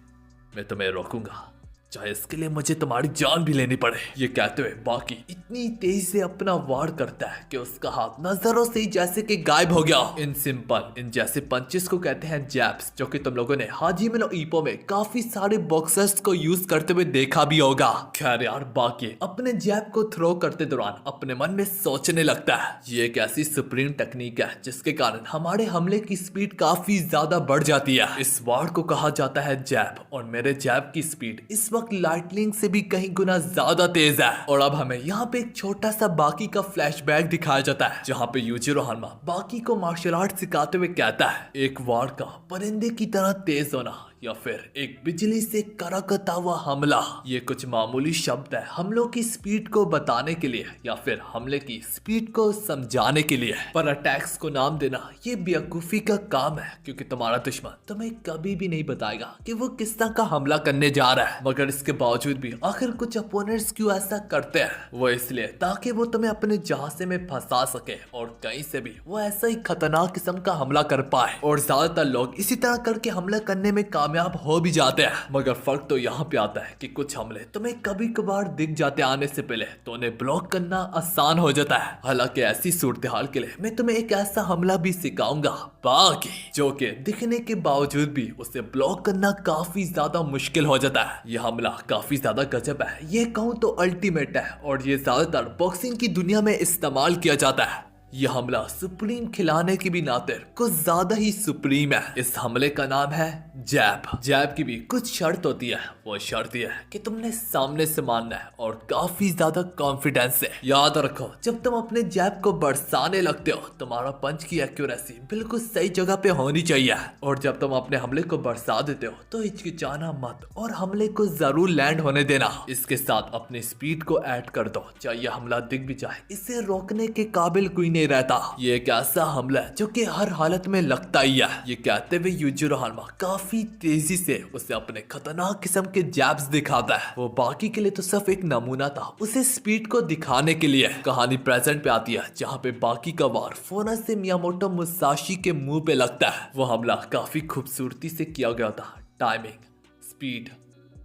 मैं तुम्हें रोकूंगा, चाहे इसके लिए मुझे तुम्हारी जान भी लेनी पड़े। ये कहते हुए बाकी इतनी तेजी से अपना वार करता है कि उसका हाथ नजरों से ही जैसे कि गायब हो गया। इन जैसे पंचेस को कहते हैं जैब्स, जो कि तुम लोगों ने हाजिमे नो ईप्पो में काफी सारे बॉक्सर्स को यूज करते हुए देखा भी होगा। खैर यार, बाकी अपने जैब को थ्रो करते दौरान अपने मन में सोचने लगता है, ये एक ऐसी सुप्रीम टेक्निक है जिसके कारण हमारे हमले की स्पीड काफी ज्यादा बढ़ जाती है। इस वार को कहा जाता है जैब, और मेरे जैब की स्पीड इस वक्त लाइटनिंग से भी कहीं गुना ज्यादा तेज है। और अब हमें यहाँ पे एक छोटा सा बाकी का फ्लैशबैक दिखाया जाता है, जहाँ पे यूजिरो हानमा बाकी को मार्शल आर्ट सिखाते हुए कहता है, एक वार का परिंदे की तरह तेज होना या फिर एक बिजली से कड़कता हुआ हमला, ये कुछ मामूली शब्द है हमलों की स्पीड को बताने के लिए या फिर हमले की स्पीड को समझाने के लिए। पर अटैक्स को नाम देना ये बेवकूफी का काम है, क्योंकि तुम्हारा दुश्मन तुम्हें कभी भी नहीं बताएगा कि वो किस तरह का हमला करने जा रहा है। मगर इसके बावजूद भी आखिर कुछ अपोनेंट्स क्यों ऐसा करते हैं? वो इसलिए ताकि वो तुम्हें अपने जहाजे में फंसा सके और कहीं से भी वो ऐसा ही खतरनाक किस्म का हमला कर पाए। और ज्यादातर लोग इसी तरह करके हमला करने में कामयाब हो भी जाते हैं। मगर फर्क तो यहाँ पे आता है कि कुछ हमले तुम्हें कभी कभार दिख जाते आने से पहले, तो उन्हें ब्लॉक करना आसान हो जाता है। हालांकि ऐसी सूरत हाल के लिए मैं तुम्हें एक ऐसा हमला भी सिखाऊंगा बाकी, जो कि दिखने के बावजूद भी उसे ब्लॉक करना काफी ज्यादा मुश्किल हो जाता है। यह हमला काफी ज्यादा गजब है, ये कहूँ तो अल्टीमेट है, और ये ज्यादातर बॉक्सिंग की दुनिया में इस्तेमाल किया जाता है। यह हमला सुप्रीम खिलाने की भी नाते कुछ ज्यादा ही सुप्रीम है। इस हमले का नाम है जैब। जैब की भी कुछ शर्त होती है, वो शर्त यह है कि तुमने सामने से मारना है और काफी ज्यादा कॉन्फिडेंस से। याद रखो, जब तुम अपने जैब को बरसाने लगते हो, तुम्हारा पंच की एक्यूरेसी बिल्कुल सही जगह पे होनी चाहिए, और जब तुम अपने हमले को बरसा देते हो तो हिचकिचाना मत और हमले को जरूर लैंड होने देना। इसके साथ अपनी स्पीड को ऐड कर दो, चाहे हमला दिख भी जाए, इसे रोकने के काबिल कोई नहीं रहता। ये एक ऐसा हमला है जो कि हर हालत में लगता ही है। ये कहते हुए यूजिरो हानमा काफी तेजी से उसे अपने खतरनाक किस्म के जैब्स दिखाता है। वो बाकी के लिए तो सिर्फ एक नमूना था, उसे स्पीड को दिखाने के लिए। कहानी प्रेजेंट पे आती है, जहाँ पे बाकी का वार फौरन से मियामोटो मुसाशी के मुंह पे लगता है। वो हमला काफी खूबसूरती से किया गया था, टाइमिंग, स्पीड,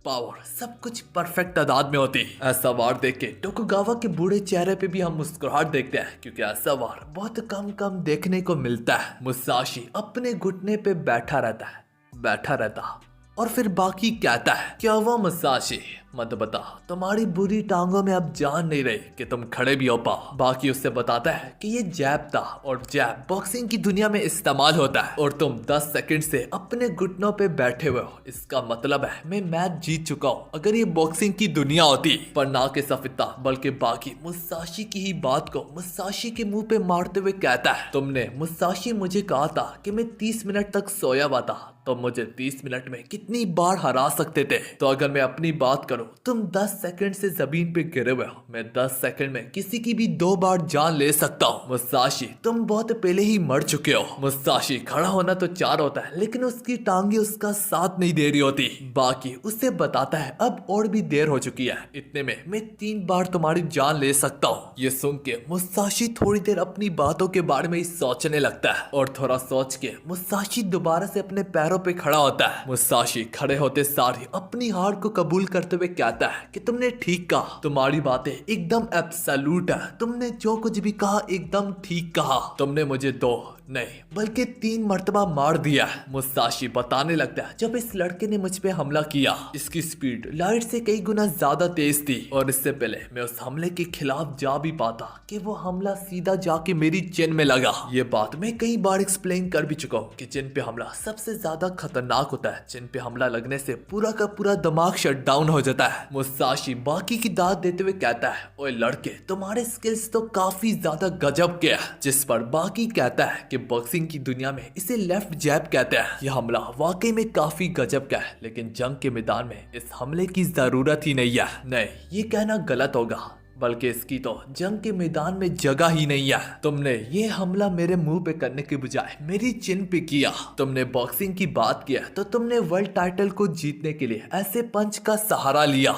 पावर सब कुछ परफेक्ट तादाद में होती। ऐसा वार देख के टोकुगावा के बूढ़े चेहरे पे भी हम मुस्कुराहट देखते हैं, क्योंकि ऐसा वार बहुत कम देखने को मिलता है। मुसाशी अपने घुटने पे बैठा रहता और फिर बाकी कहता है, क्या हुआ मुसाशी, मत बता, तुम्हारी बुरी टांगों में अब जान नहीं रही कि तुम खड़े भी हो पाओ। बाकी उससे बताता है कि ये जैब था, और जैब बॉक्सिंग की दुनिया में इस्तेमाल होता है, और तुम 10 सेकंड से अपने घुटनों पे बैठे हुए हो। इसका मतलब है मैं मैच जीत चुका हूँ अगर ये बॉक्सिंग की दुनिया होती। पर ना के सफिता बल्कि बाकी मुसाशी की ही बात को मुसाशी के मुंह पे मारते हुए कहता है, तुमने मुसाशी मुझे कहा था कि मैं 30 मिनट तक सोया हुआ था, तो मुझे 30 मिनट में कितनी बार हरा सकते थे। तो अगर मैं अपनी बात करूं, तुम 10 सेकंड से जमीन पे गिरे हुए हो, मैं 10 सेकंड में किसी की भी 2 बार जान ले सकता हूँ। मुसाशी तुम बहुत पहले ही मर चुके हो। मुसाशी खड़ा होना तो चाह होता है, लेकिन उसकी टांगे उसका साथ नहीं दे रही होती। बाकी उससे बताता है, अब और भी देर हो चुकी है, इतने में मैं 3 बार तुम्हारी जान ले सकता हूँ। ये सुन के मुसाशी थोड़ी देर अपनी बातों के बारे में ही सोचने लगता है, और थोड़ा सोच के मुसाशी दोबारा से अपने पैरों पे खड़ा होता है। मुसाशी खड़े होते सार ही अपनी हार को कबूल करते हुए कहता है कि तुमने ठीक कहा, तुम्हारी बातें एकदम एब्सोल्यूट है, तुमने जो कुछ भी कहा एकदम ठीक कहा। तुमने मुझे 2 नहीं बल्कि 3 मर्तबा मार दिया। मुसाशी बताने लगता है, जब इस लड़के ने मुझ पे हमला किया, इसकी स्पीड लाइट से कई गुना ज्यादा तेज थी, और इससे पहले मैं उस हमले के खिलाफ जा भी पाता कि वो हमला सीधा जाके मेरी चिन में लगा। ये बात मैं कई बार एक्सप्लेन कर भी चुका हूँ कि चिन पे हमला सबसे ज्यादा खतरनाक होता है। चिन पे हमला लगने से पूरा का पूरा दिमाग शट डाउन हो जाता है। मुसाशी बाकी की दाद देते हुए कहता है, ओए लड़के, तुम्हारे स्किल्स तो काफी ज्यादा गजब के हैं। जिस पर बाकी कहता है कि कि बॉक्सिंग की दुनिया में इसे लेफ्ट जैब कहते हैं। यह हमला वाकई में काफी गजब का है, लेकिन जंग के मैदान में इस हमले की जरूरत ही नहीं है। नहीं, ये कहना गलत होगा, बल्कि इसकी तो जंग के मैदान में जगह ही नहीं है। तुमने ये हमला मेरे मुंह पे करने के बजाय मेरी चिन पे किया। तुमने बॉक्सिंग की बात किया तो तुमने वर्ल्ड टाइटल को जीतने के लिए ऐसे पंच का सहारा लिया।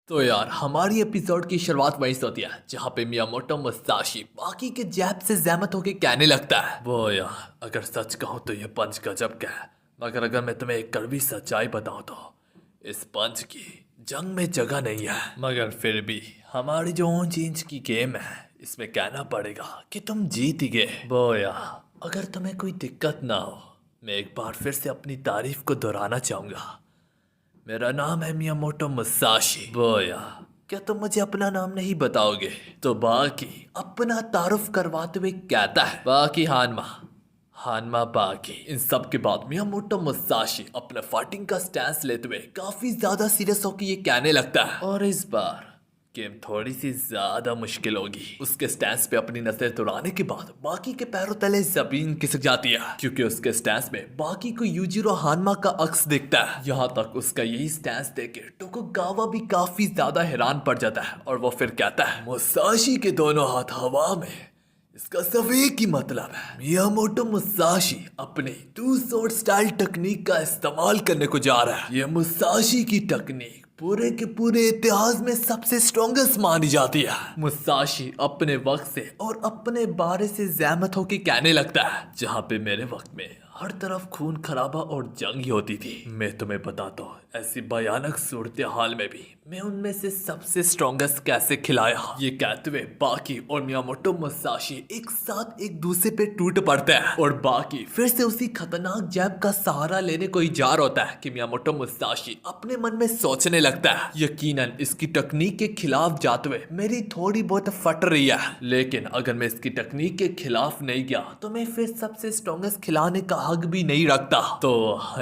तो यार, हमारी एपिसोड की शुरुआत वहीं से होती है जहाँ पे मियामोटो मुसाशी बाकी के जैब से जहमत होके कहने लगता है, वो यार, अगर सच कहूँ तो ये पंच गजब का है, मगर अगर मैं तुम्हें एक कड़वी सच्चाई बताऊँ तो इस पंच की जंग में जगह नहीं है। मगर फिर भी हमारी जो ऊंच इंच की गेम है, इसमें कहना पड़ेगा कि तुम जीत ही गए। बोया, अगर तुम्हें कोई दिक्कत ना हो, मैं एक बार फिर से अपनी तारीफ को दोहराना चाहूंगा। मेरा नाम है मियामोटो मुसाशी। बोया, क्या तुम मुझे अपना नाम नहीं बताओगे? तो बाकी अपना तारुफ करवाते हुए कहता है, बाकी हानमा बाकी। इन सब के बाद मियामोटो मुसाशी अपना फाइटिंग का स्टैंस लेते हुए काफी ज्यादा सीरियस होकर ये कहने लगता है, और इस बार गेम थोड़ी सी ज्यादा मुश्किल होगी। उसके स्टैंस पे अपनी नजर दौड़ाने के बाद बाकी के पैरों तले जमीन खिसक जाती है, क्योंकि उसके स्टैंस में बाकी को यूजिरो हानमा का अक्स दिखता है। यहाँ तक उसका यही स्टैंस देख के टोकुगावा भी काफी ज्यादा हैरान पड़ जाता है, और वो फिर कहता है, मुसाशी के दोनों हाथ हवा में, इसका सब एक ही मतलब है। मियामोटो मुसाशी अपने टू स्वॉर्ड स्टाइल टेक्निक का इस्तेमाल करने को जा रहा है। ये मुसाशी की टेक्निक पूरे के पूरे इतिहास में सबसे स्ट्रॉन्गेस्ट मानी जाती है। मुसाशी अपने वक्त से और अपने बारे से जहमत होकर कहने लगता है, जहाँ पे मेरे वक्त में हर तरफ खून खराबा और जंग ही होती थी, मैं तुम्हें बताता हूँ ऐसी भयानक सूरत हाल में भी मैं उनमें से सबसे स्ट्रॉन्गेस्ट कैसे खिलाया। ये कहते हुए बाकी और मियामोटो मुसाशी एक साथ एक दूसरे पे टूट पड़ते हैं, और बाकी फिर से उसी खतरनाक जैब का सहारा लेने को इजार होता है कि मियामोटो मुसाशी अपने मन में सोचने लगता है, यकीनन इसकी तकनीक के खिलाफ जाते हुए मेरी थोड़ी बहुत फट रही है, लेकिन अगर मैं इसकी तकनीक के खिलाफ नहीं गया तो मैं फिर सबसे स्ट्रॉन्गेस्ट खिलाने का हक भी नहीं रखता। तो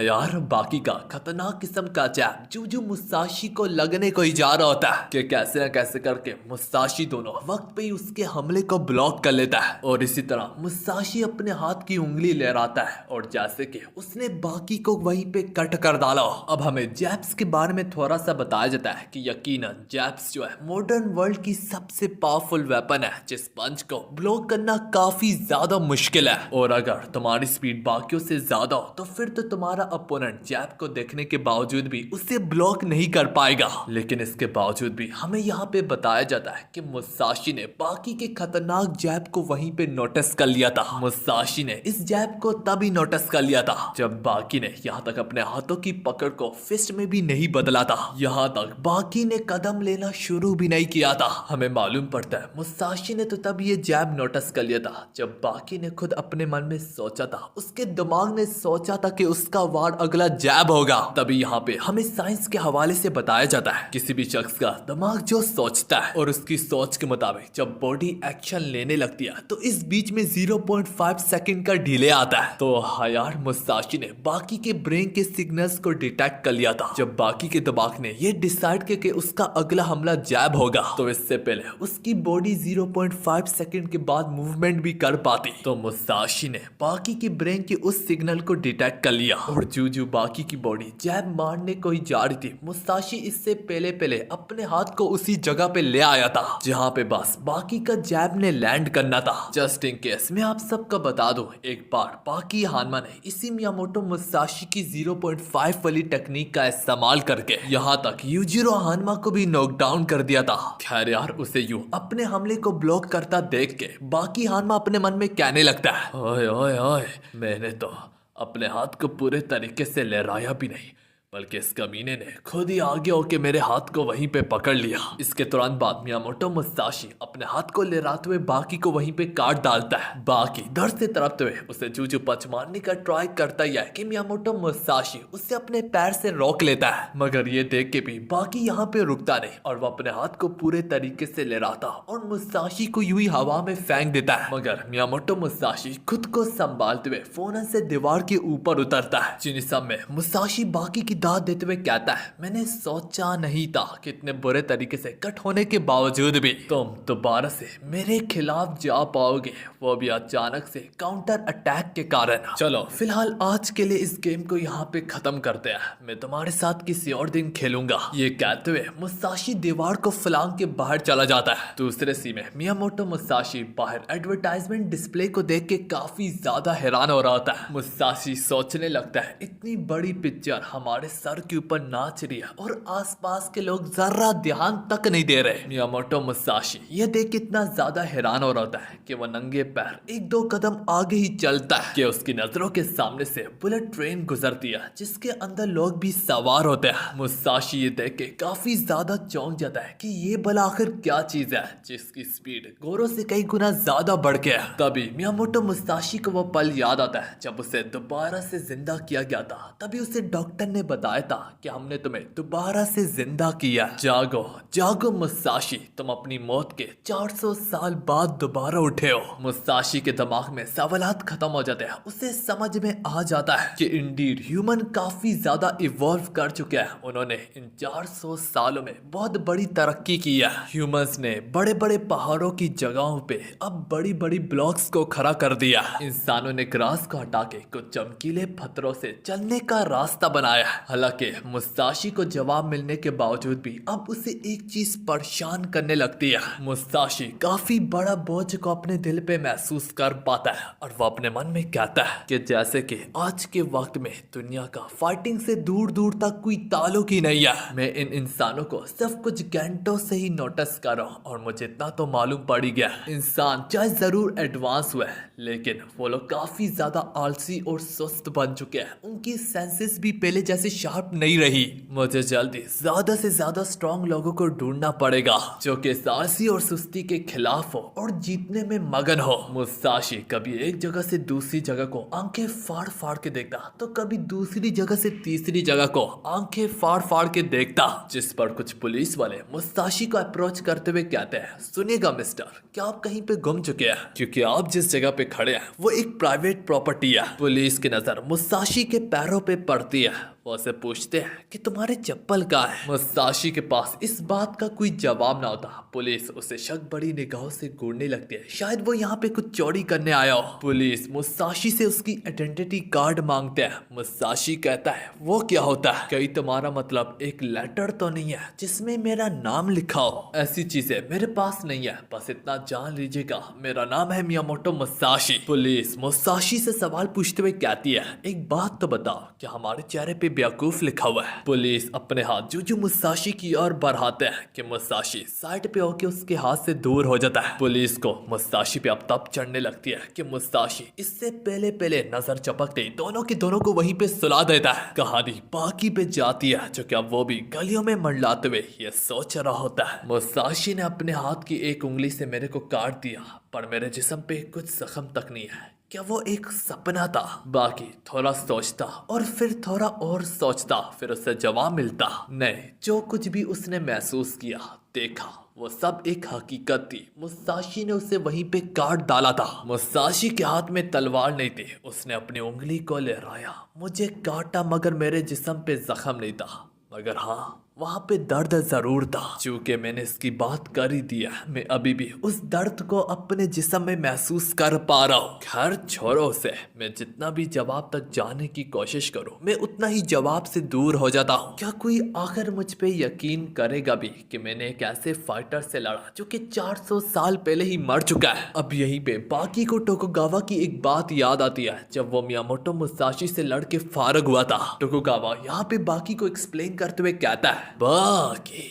यार, बाकी का खतरनाक किस्म का जैब जो मुसाशी को लगने को ही जा रहा होता है कि कैसे न कैसे करके मुसाशी दोनों वक्त पे ही उसके हमले को ब्लॉक कर लेता है, और इसी तरह मुसाशी अपने हाथ की उंगली लहराता है और जैसे कि उसने बाकी को वहीं पे कट कर डाला। अब हमें जैब्स के बारे में थोड़ा सा बताया जाता है कि यकीनन जैब्स जो है मॉडर्न वर्ल्ड की सबसे पावरफुल वेपन है, जिस पंच को ब्लॉक करना काफी ज्यादा मुश्किल है, और अगर तुम्हारी स्पीड बाकियों से ज्यादा हो तो फिर तो तुम्हारा अपोनेंट जैब को देखने के बावजूद भी उसे ब्लॉक नहीं कर पाएगा। लेकिन इसके बावजूद भी हमें यहाँ पे बताया जाता है कि मुसाशी ने बाकी के खतरनाक जैब को वहीं पे नोटिस कर लिया था। मुसाशी ने इस जैब को तभी नोटिस कर लिया था जब बाकी ने यहाँ तक अपने हाथों की पकड़ को फिस्ट में भी नहीं बदला था, यहाँ तक बाकी ने कदम लेना शुरू भी नहीं किया था। हमें मालूम पड़ता है मुसाशी ने तो तब ये जैब नोटिस कर लिया था जब बाकी ने खुद अपने मन में सोचा था, उसके दिमाग ने सोचा था कि उसका वार अगला जैब होगा। तभी यहाँ पे हमें साइंस के हवाले से बताया जाता है, किसी भी शख्स का दिमाग जो सोचता है और उसकी सोच के मुताबिक जब बॉडी एक्शन लेने लगती है तो इस बीच में 0.5 सेकंड का डिले आता है। तो यार, मुसाशी ने बाकी के ब्रेन के सिग्नल्स को डिटेक्ट कर लिया था। जब बाकी के दिमाग ने ये डिसाइड किया कि उसका अगला हमला जैब होगा, तो इससे पहले उसकी बॉडी 0.5 सेकंड के बाद मूवमेंट भी कर पाती, तो मुसाशी ने बाकी के ब्रेन के उस सिग्नल को डिटेक्ट कर लिया, और जो बाकी की बॉडी जैब मारने को ही जा रही थी, मुसाशी इससे पहले अपने हाथ को उसी जगह पे ले आया था जहाँ पे बस बाकी का जैब ने लैंड करना था। जस्ट इन केस मैं आप सबको बता दूं, एक बार बाकी हानमा ने इसी मियामोटो मुसाशी की 0.5 वाली टेक्निक का इस्तेमाल करके यहाँ तक यूजिरो हानमा को भी नॉकडाउन कर दिया था। खैर यार, उसे यूं अपने हमले को ब्लॉक करता देख के बाकी हानमा अपने मन में कहने लगता है, ओए ओए ओए, मैंने तो अपने हाथ को पूरे तरीके से लहराया भी नहीं, बल्कि इस कमीने ने खुद ही आगे होके मेरे हाथ को वहीं पे पकड़ लिया। इसके तुरंत बाद मियामोटो मुसाशी अपने हाथ को लहराते हुए बाकी को वहीं पे काट डालता है। बाकी डर से तड़पते हुए उसे जूजू पंच मारने का ट्राई करता ही है कि मियामोटो मुसाशी उसे अपने पैर से रोक लेता है, मगर ये देख के भी बाकी यहाँ पे रुकता नहीं और वो अपने हाथ को पूरे तरीके से लहराता और मुसाशी को यूं ही हवा में फेंक देता है। मगर मियामोटो मुसाशी खुद को संभालते हुए फौरन से दीवार के ऊपर उतरता है। जिन सब में मुसाशी बाकी की दाद देते हुए कहता है, मैंने सोचा नहीं था कि इतने बुरे तरीके से कट होने के बावजूद भी तुम दोबारा से मेरे खिलाफ जा पाओगे, वो भी अचानक से काउंटर अटैक के कारण। चलो फिलहाल आज के लिए इस गेम को यहाँ पे खत्म करते हैं, मैं तुम्हारे साथ किसी और दिन खेलूंगा। ये कहते हुए मुसाशी दीवार को फलांग के बाहर चला जाता है। दूसरे सी में मियामोटो मुसाशी बाहर एडवर्टाइजमेंट डिस्प्ले को देख के काफी ज्यादा हैरान हो रहा होता है। मुसाशी सोचने लगता है, इतनी बड़ी पिक्चर हमारे सर के ऊपर नाच रही है और आसपास के लोग जरा ध्यान तक नहीं दे रहे। मियामोटो मुसाशी ये देख के इतना ज्यादा हैरान हो रहा होता है कि वो नंगे पैर एक दो कदम आगे ही चलता है कि उसकी नजरों के सामने से बुलेट ट्रेन गुजरती है जिसके अंदर लोग भी सवार होते हैं। मुसाशी ये देख के काफी ज्यादा चौंक जाता है कि ये भला आखिर क्या चीज है जिसकी स्पीड गोरो से कई गुना ज्यादा बढ़ गया। तभी मियामोटो मुसाशी को वो पल याद आता है जब उसे दोबारा से जिंदा किया गया था। तभी उसे डॉक्टर ने बताया था कि हमने तुम्हें दोबारा से जिंदा किया। जागो जागो मुसाशी, तुम अपनी मौत के 400 साल बाद दोबारा उठे हो। मुसाशी के दिमाग में सवालात खत्म हो जाते हैं। उसे समझ में आ जाता है कि इंडीड ह्यूमन काफी ज्यादा इवॉल्व कर चुके हैं। उन्होंने इन 400 सालों में बहुत बड़ी तरक्की की है। ह्यूमंस ने बड़े बड़े पहाड़ों की जगहों पे अब बड़ी बड़ी ब्लॉक्स को खड़ा कर दिया। इंसानों ने ग्रास को हटा के कुछ चमकीले पत्थरों से चलने का रास्ता बनाया। हालांकि मुसाशी को जवाब मिलने के बावजूद भी अब उसे एक चीज परेशान करने लगती है। मुसाशी काफी बड़ा बोझ को अपने दिल पे महसूस कर पाता है और वो अपने मन में कहता है कि जैसे कि आज के वक्त में दुनिया का फाइटिंग से दूर दूर तक कोई ताल्लुक ही नहीं है। मैं इन इंसानों को सिर्फ कुछ घंटों से ही नोटिस कर रहा हूँ और मुझे इतना तो मालूम पड़ ही गया, इंसान चाहे जरूर एडवांस हुआ है लेकिन वो लोग काफी ज्यादा आलसी और सुस्त बन चुके हैं। उनकी सेंसेस भी पहले जैसे शार्प नहीं रही। मुझे जल्दी ज्यादा से ज्यादा स्ट्रॉन्ग लोगों को ढूंढना पड़ेगा जो कि आलसी और सुस्ती के खिलाफ हो और जीतने में मगन हो। मुसाशी कभी एक जगह से दूसरी जगह को आंखें फाड़ फाड़ के देखता तो कभी दूसरी जगह से तीसरी जगह को आंखें फाड़ फाड़ के देखता, जिस पर कुछ पुलिस वाले मुसाशी को अप्रोच करते हुए कहते हैं, सुनिएगा मिस्टर, क्या आप कहीं पे गुम चुके हैं? क्योंकि आप जिस जगह पे खड़े हैं वो एक प्राइवेट प्रॉपर्टी है। पुलिस की नजर मुसाशी के पैरों पे पड़ती है। वो उसे पूछते हैं कि तुम्हारे चप्पल कहाँ है? मुसाशी के पास इस बात का कोई जवाब ना होता। पुलिस उसे शक बड़ी निगाहों से घूरने लगती है, शायद वो यहाँ पे कुछ चोरी करने आया हो। पुलिस मुसाशी से उसकी आइडेंटिटी कार्ड मांगते हैं। मुसाशी कहता है, वो क्या होता है? कहीं तुम्हारा मतलब एक लेटर तो नहीं है जिसमें मेरा नाम लिखा हो? ऐसी चीजें मेरे पास नहीं है, बस इतना जान लीजिएगा, मेरा नाम है मियामोटो मुसाशी। पुलिस मुसाशी से सवाल पूछते हुए कहती है, एक बात तो बताओ, क्या हमारे चेहरे पे बेवकूफ लिखा हुआ है? पुलिस अपने हाथ जूजू मुसाशी की ओर बढ़ाते हैं कि मुसाशी साइड पे होके उसके हाथ से दूर हो जाता है। पुलिस को मुसाशी पे अब तब चढ़ने लगती है कि मुसाशी इससे पहले पहले नजर चपकते ही दोनों के दोनों को वहीं पे सुला देता है। कहानी बाकी पे जाती है जो कि अब वो भी गलियों में मंडलाते हुए ये सोच रहा होता है, मुसाशी ने अपने हाथ की एक उंगली से मेरे को काट दिया पर मेरे जिस्म पे कुछ जख्म तक नहीं है। क्या वो एक सपना था? बाकी थोड़ा सोचता और फिर थोड़ा और सोचता, फिर उससे जवाब मिलता, नहीं, जो कुछ भी उसने महसूस किया देखा वो सब एक हकीकत थी। मुसाशी ने उसे वहीं पे काट डाला था। मुसाशी के हाथ में तलवार नहीं थी, उसने अपनी उंगली को लहराया, मुझे काटा मगर मेरे जिस्म पे जख्म नहीं था, मगर हाँ वहां पे दर्द जरूर था। चूंकि मैंने इसकी बात कर ही दिया, मैं अभी भी उस दर्द को अपने जिस्म में महसूस कर पा रहा हूँ। खैर छोड़ो उसे, मैं जितना भी जवाब तक जाने की कोशिश करूँ मैं उतना ही जवाब से दूर हो जाता हूँ। क्या कोई आखिर मुझ पे यकीन करेगा भी कि मैंने एक ऐसे फाइटर से लड़ा जो कि 400 साल पहले ही मर चुका है? अब यहीं पे बाकी को टोकुगावा की एक बात याद आती है जब वो मियामोटो मुसाशी से लड़ के फारग हुआ था। टोकुगावा यहाँ पे बाकी को एक्सप्लेन करते हुए कहता है, बाकी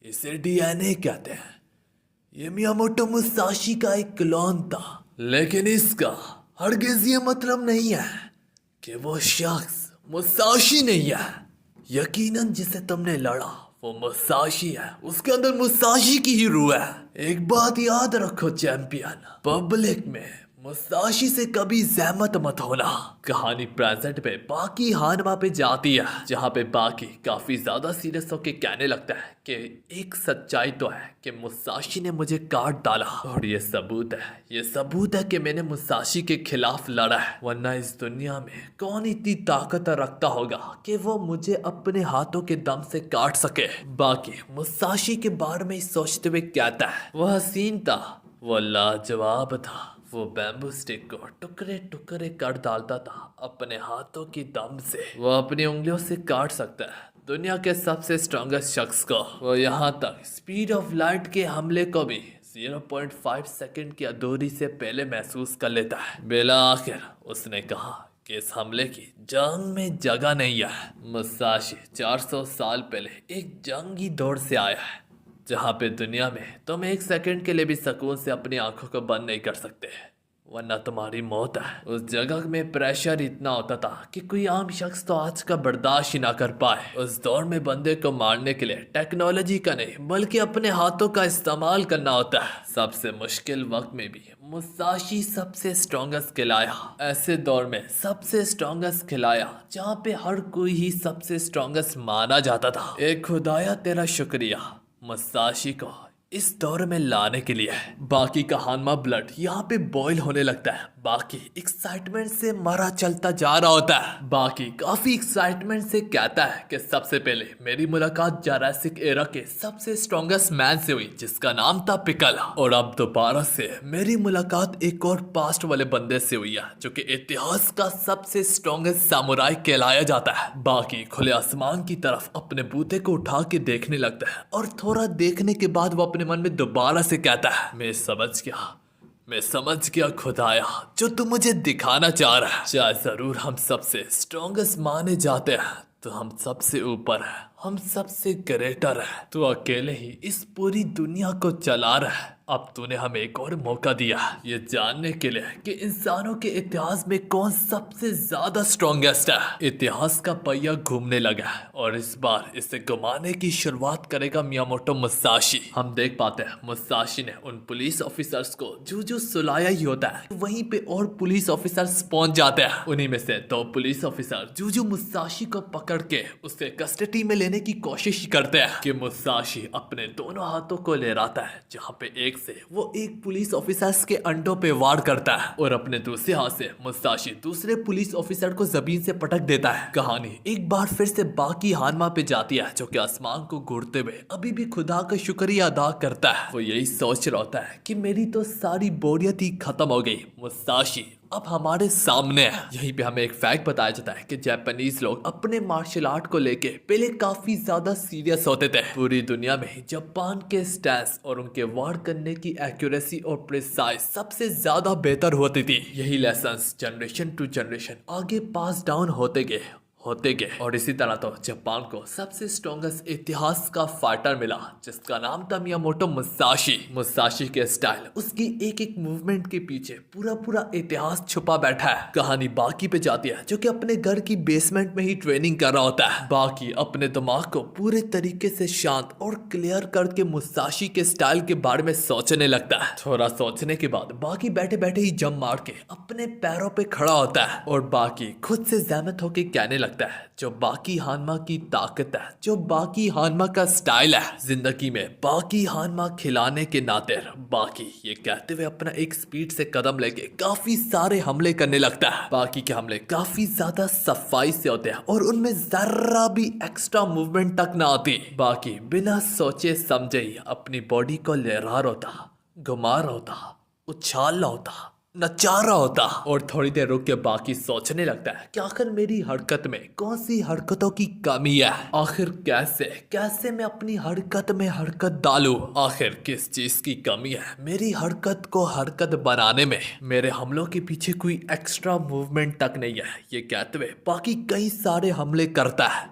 इसे डीएनए कहते हैं, ये मियामोटो मुसाशी का एक क्लोन था, लेकिन इसका हरगिज ये मतलब नहीं है कि वो शख्स मुसाशी नहीं है। यकीनन जिसे तुमने लड़ा वो मुसाशी है, उसके अंदर मुसाशी की ही रूह है। एक बात याद रखो चैंपियन, पब्लिक में मुसाशी से कभी जहमत मत होना। कहानी प्रेजेंट पे बाकी हानमा पे जाती है, जहाँ पे बाकी काफी ज्यादा सीरियस होके कहने लगता है कि एक सच्चाई तो है कि मुसाशी ने मुझे काट डाला, और ये सबूत है कि मैंने मुसाशी के खिलाफ लड़ा है, वरना इस दुनिया में कौन इतनी ताकत रखता होगा कि वो मुझे अपने हाथों के दम से काट सके। बाकी मुसाशी के बारे में सोचते हुए कहता है, वह हसीन था, वो लाजवाब था, वो बैम्बू स्टिक को टुकड़े टुकड़े कर डालता था अपने हाथों की दम से। वो अपनी उंगलियों से काट सकता है दुनिया के सबसे स्ट्रॉन्गेस्ट शख्स को। वो यहाँ तक स्पीड ऑफ लाइट के हमले को भी 0.5 सेकंड की अधूरी से पहले महसूस कर लेता है। बेला आखिर उसने कहा कि इस हमले की जंग में जगह नहीं है। मुसाशी 400 साल पहले एक जंगी दौर से आया है, जहाँ पे दुनिया में तुम एक सेकंड के लिए भी सुकून से अपनी आंखों को बंद नहीं कर सकते, वरना तुम्हारी मौत है। उस जगह में प्रेशर इतना होता था कि कोई आम शख्स तो आज का बर्दाश्त ही ना कर पाए। उस दौर में बंदे को मारने के लिए टेक्नोलॉजी का नहीं बल्कि अपने हाथों का इस्तेमाल करना होता है। सबसे मुश्किल वक्त में भी मुसाशी सबसे स्ट्रॉन्गेस्ट खिलाया। ऐसे दौर में सबसे स्ट्रॉन्गेस्ट खिलाया जहाँ पे हर कोई ही सबसे स्ट्रॉन्गेस्ट माना जाता था। एक खुदाया तेरा शुक्रिया मुसाशी को इस दौर में लाने के लिए। बाकी का हानमा ब्लड यहाँ पे बॉईल होने लगता है। बाकी एक्साइटमेंट से मरा चलता जा रहा होता है। बाकी काफी एक्साइटमेंट से कहता है कि सबसे पहले मेरी मुलाकात जुरासिक एरा के सबसे स्ट्रॉन्गेस्ट मैन से हुई, जिसका नाम था पिकल, और अब दोबारा से मेरी मुलाकात एक और पास्ट वाले बंदे से हुई है जो कि इतिहास का सबसे स्ट्रॉन्गेस्ट सामुराई कहलाया जाता है। बाकी खुले आसमान की तरफ अपने बूते को उठा के देखने लगता है, और थोड़ा देखने के बाद वो अपने मन में दोबारा से कहता है, मैं समझ गया खुदाया जो तू मुझे दिखाना चाह रहा है। चाहे जरूर हम सबसे स्ट्रॉन्गेस्ट माने जाते हैं, तो हम सबसे ऊपर है, हम सबसे ग्रेटर है। तू अकेले ही इस पूरी दुनिया को चला रहा है। अब तूने हमें एक और मौका दिया ये जानने के लिए कि इंसानों के इतिहास में कौन सबसे ज्यादा स्ट्रॉन्गेस्ट है। इतिहास का पहिया घूमने लगा है, और इस बार इसे घुमाने की शुरुआत करेगा मियामोटो मुसाशी। हम देख पाते हैं मुसाशी ने उन पुलिस ऑफिसर्स को जो सुलाया ही होता है, वहीं पे और पुलिस ऑफिसर्स पहुंच जाते हैं। उन्हीं में से 2 पुलिस ऑफिसर जो मुसाशी को पकड़ के उसे कस्टडी में लेने की कोशिश करते हैं कि मुसाशी अपने दोनों हाथों को लहराता है, जहाँ पे एक से वो एक पुलिस ऑफिसर्स के अंडों पे वार करता है, और अपने दूसरे हाथ से मुसाशी दूसरे पुलिस ऑफिसर को जमीन से पटक देता है। कहानी एक बार फिर से बाकी हानमा पे जाती है, जो कि आसमान को घूरते हुए अभी भी खुदा का शुक्रिया अदा करता है। वो यही सोच रहा होता है कि मेरी तो सारी बोरियत ही खत्म हो गई, मुसाशी अब हमारे सामने है। यहीं पे हमें एक फैक्ट बताया जाता है कि जापानीज लोग अपने मार्शल आर्ट को लेके पहले काफी ज्यादा सीरियस होते थे। पूरी दुनिया में जापान के स्टैंस और उनके वार करने की एक्यूरेसी और प्रिसाइज सबसे ज्यादा बेहतर होती थी। यही लेसन्स जनरेशन टू जनरेशन आगे पास डाउन होते गए, और इसी तरह तो जापान को सबसे स्ट्रॉन्गेस्ट इतिहास का फाइटर मिला, जिसका नाम था मियामोटो मुसाशी के स्टाइल, उसकी एक एक मूवमेंट के पीछे पूरा इतिहास छुपा बैठा है। कहानी बाकी पे जाती है, जो कि अपने घर की बेसमेंट में ही ट्रेनिंग कर रहा होता है। बाकी अपने दिमाग को पूरे तरीके से शांत और क्लियर करके मुसाशी के स्टाइल के बारे में सोचने लगता है। थोड़ा सोचने के बाद बाकी बैठे बैठे ही जंप मार के अपने पैरों पे खड़ा होता है, और बाकी खुद से जहमत होके कहने लगता है, जो बाकी हानमा की ताकत है, जो बाकी हानमा का स्टाइल है, जिंदगी में बाकी हानमा खिलाने के नाते बाकी ये कहते हुए अपना एक स्पीड से कदम लेके काफी सारे हमले करने लगता है। बाकी के हमले काफी ज्यादा सफाई से होते हैं, और उनमें जरा भी एक्स्ट्रा मूवमेंट तक ना आती। बाकी बिना सोचे समझे ही अपनी बॉडी को लहरा रहा होता, घुमा रहा होता, उछाल रहा होता, नचा रहा होता, और थोड़ी देर रुक के बाकी सोचने लगता है कि आखिर मेरी हरकत में कौन सी हरकतों की कमी है, आखिर कैसे मैं अपनी हरकत में हरकत डालूं, आखिर किस चीज की कमी है मेरी हरकत को हरकत बनाने में। मेरे हमलों के पीछे कोई एक्स्ट्रा मूवमेंट तक नहीं है। ये कहते हुए बाकी कई सारे हमले करता है।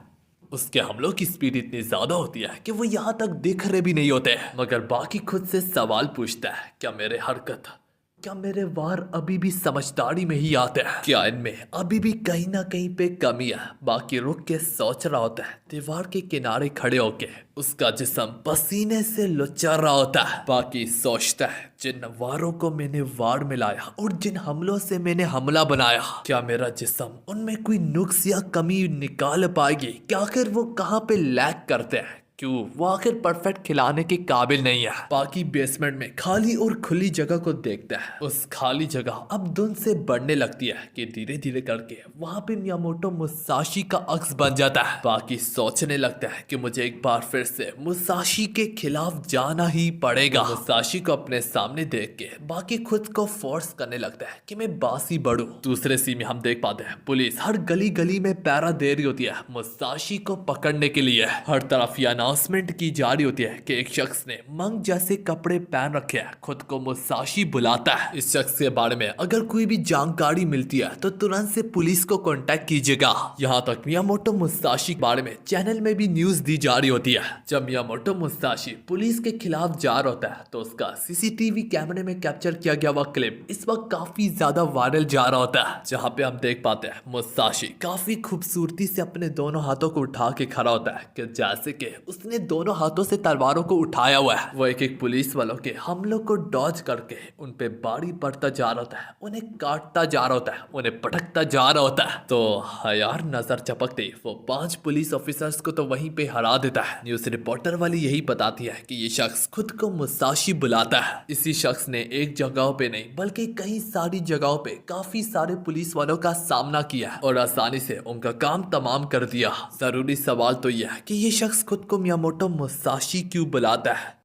उसके हमलों की स्पीड इतनी ज्यादा होती है कि वो यहाँ तक दिख रहे भी नहीं होते। मगर बाकी खुद से सवाल पूछता है, क्या मेरे हरकत क्या मेरे वार अभी भी समझदारी में ही आते हैं? क्या इनमें अभी भी कहीं ना कहीं पे कमी है? बाकी रुक के सोच रहा होता है, दीवार के किनारे खड़े होके उसका जिस्म पसीने से लुचर रहा होता है। बाकी सोचता है, जिन वारों को मैंने वार मिलाया और जिन हमलों से मैंने हमला बनाया, क्या मेरा जिस्म उनमें कोई नुक्स या कमी निकाल पाएगी? क्या आखिर वो कहाँ पे लैग करते हैं? क्यों वो आखिर परफेक्ट खिलाने के काबिल नहीं है? बाकी बेसमेंट में खाली और खुली जगह को देखता है। उस खाली जगह अब धुंध से बढ़ने लगती है कि धीरे धीरे करके वहां पे मियामोटो मुसाशी का अक्स बन जाता है। बाकी सोचने लगता है कि मुझे एक बार फिर से मुसाशी के खिलाफ जाना ही पड़ेगा। मुसाशी को अपने सामने देख के बाकी खुद को फोर्स करने लगता है कि मैं बासी बढ़ूं। दूसरे सीन में हम देख पाते हैं पुलिस हर गली गली में पहरा दे रही होती है मुसाशी को पकड़ने के लिए। हर तरफ ये अनाउंसमेंट की जा रही होती है कि एक शख्स ने मंक जैसे कपड़े पहन रखे हैं, खुद को मुसाशी बुलाता है। इस शख्स के बारे में अगर कोई भी जानकारी मिलती है तो तुरंत से पुलिस को कांटेक्ट कीजिएगा। यहाँ तक मियामोटो मुसाशी के बारे में चैनल में भी न्यूज दी जा रही होती है। जब मियामोटो मुसाशी पुलिस के खिलाफ जा रहा होता है तो उसका सीसीटीवी कैमरे में कैप्चर किया गया वह क्लिप इस वक्त काफी ज्यादा वायरल जा रहा होता है, जहाँ पे हम देख पाते हैं मुसाशी काफी खूबसूरती से अपने दोनों हाथों को उठा के खड़ा होता है कि जैसे कि उसने दोनों हाथों से तलवारों को उठाया हुआ है। वो एक एक पुलिस वालों के हमलों को डॉज करके उन पे बारी पड़ता जा रहा होता है, उन्हें काटता जा रहा होता है, उन्हें पटकता जा रहा होता है। तो यार नजर चपकते वो 5 पुलिस ऑफिसर्स को तो वहीं पे हरा देता है। न्यूज रिपोर्टर वाली यही बताती है कि ये शख्स खुद को मुसाशी बुलाता है। इसी शख्स ने एक जगह पे नहीं बल्कि कई सारी जगहों पे काफी सारे पुलिस वालों का सामना किया और आसानी से उनका काम तमाम कर दिया। जरूरी सवाल तो यह है कि ये शख्स खुद को मियामोटो मुसाशी क्यों बुलाता है?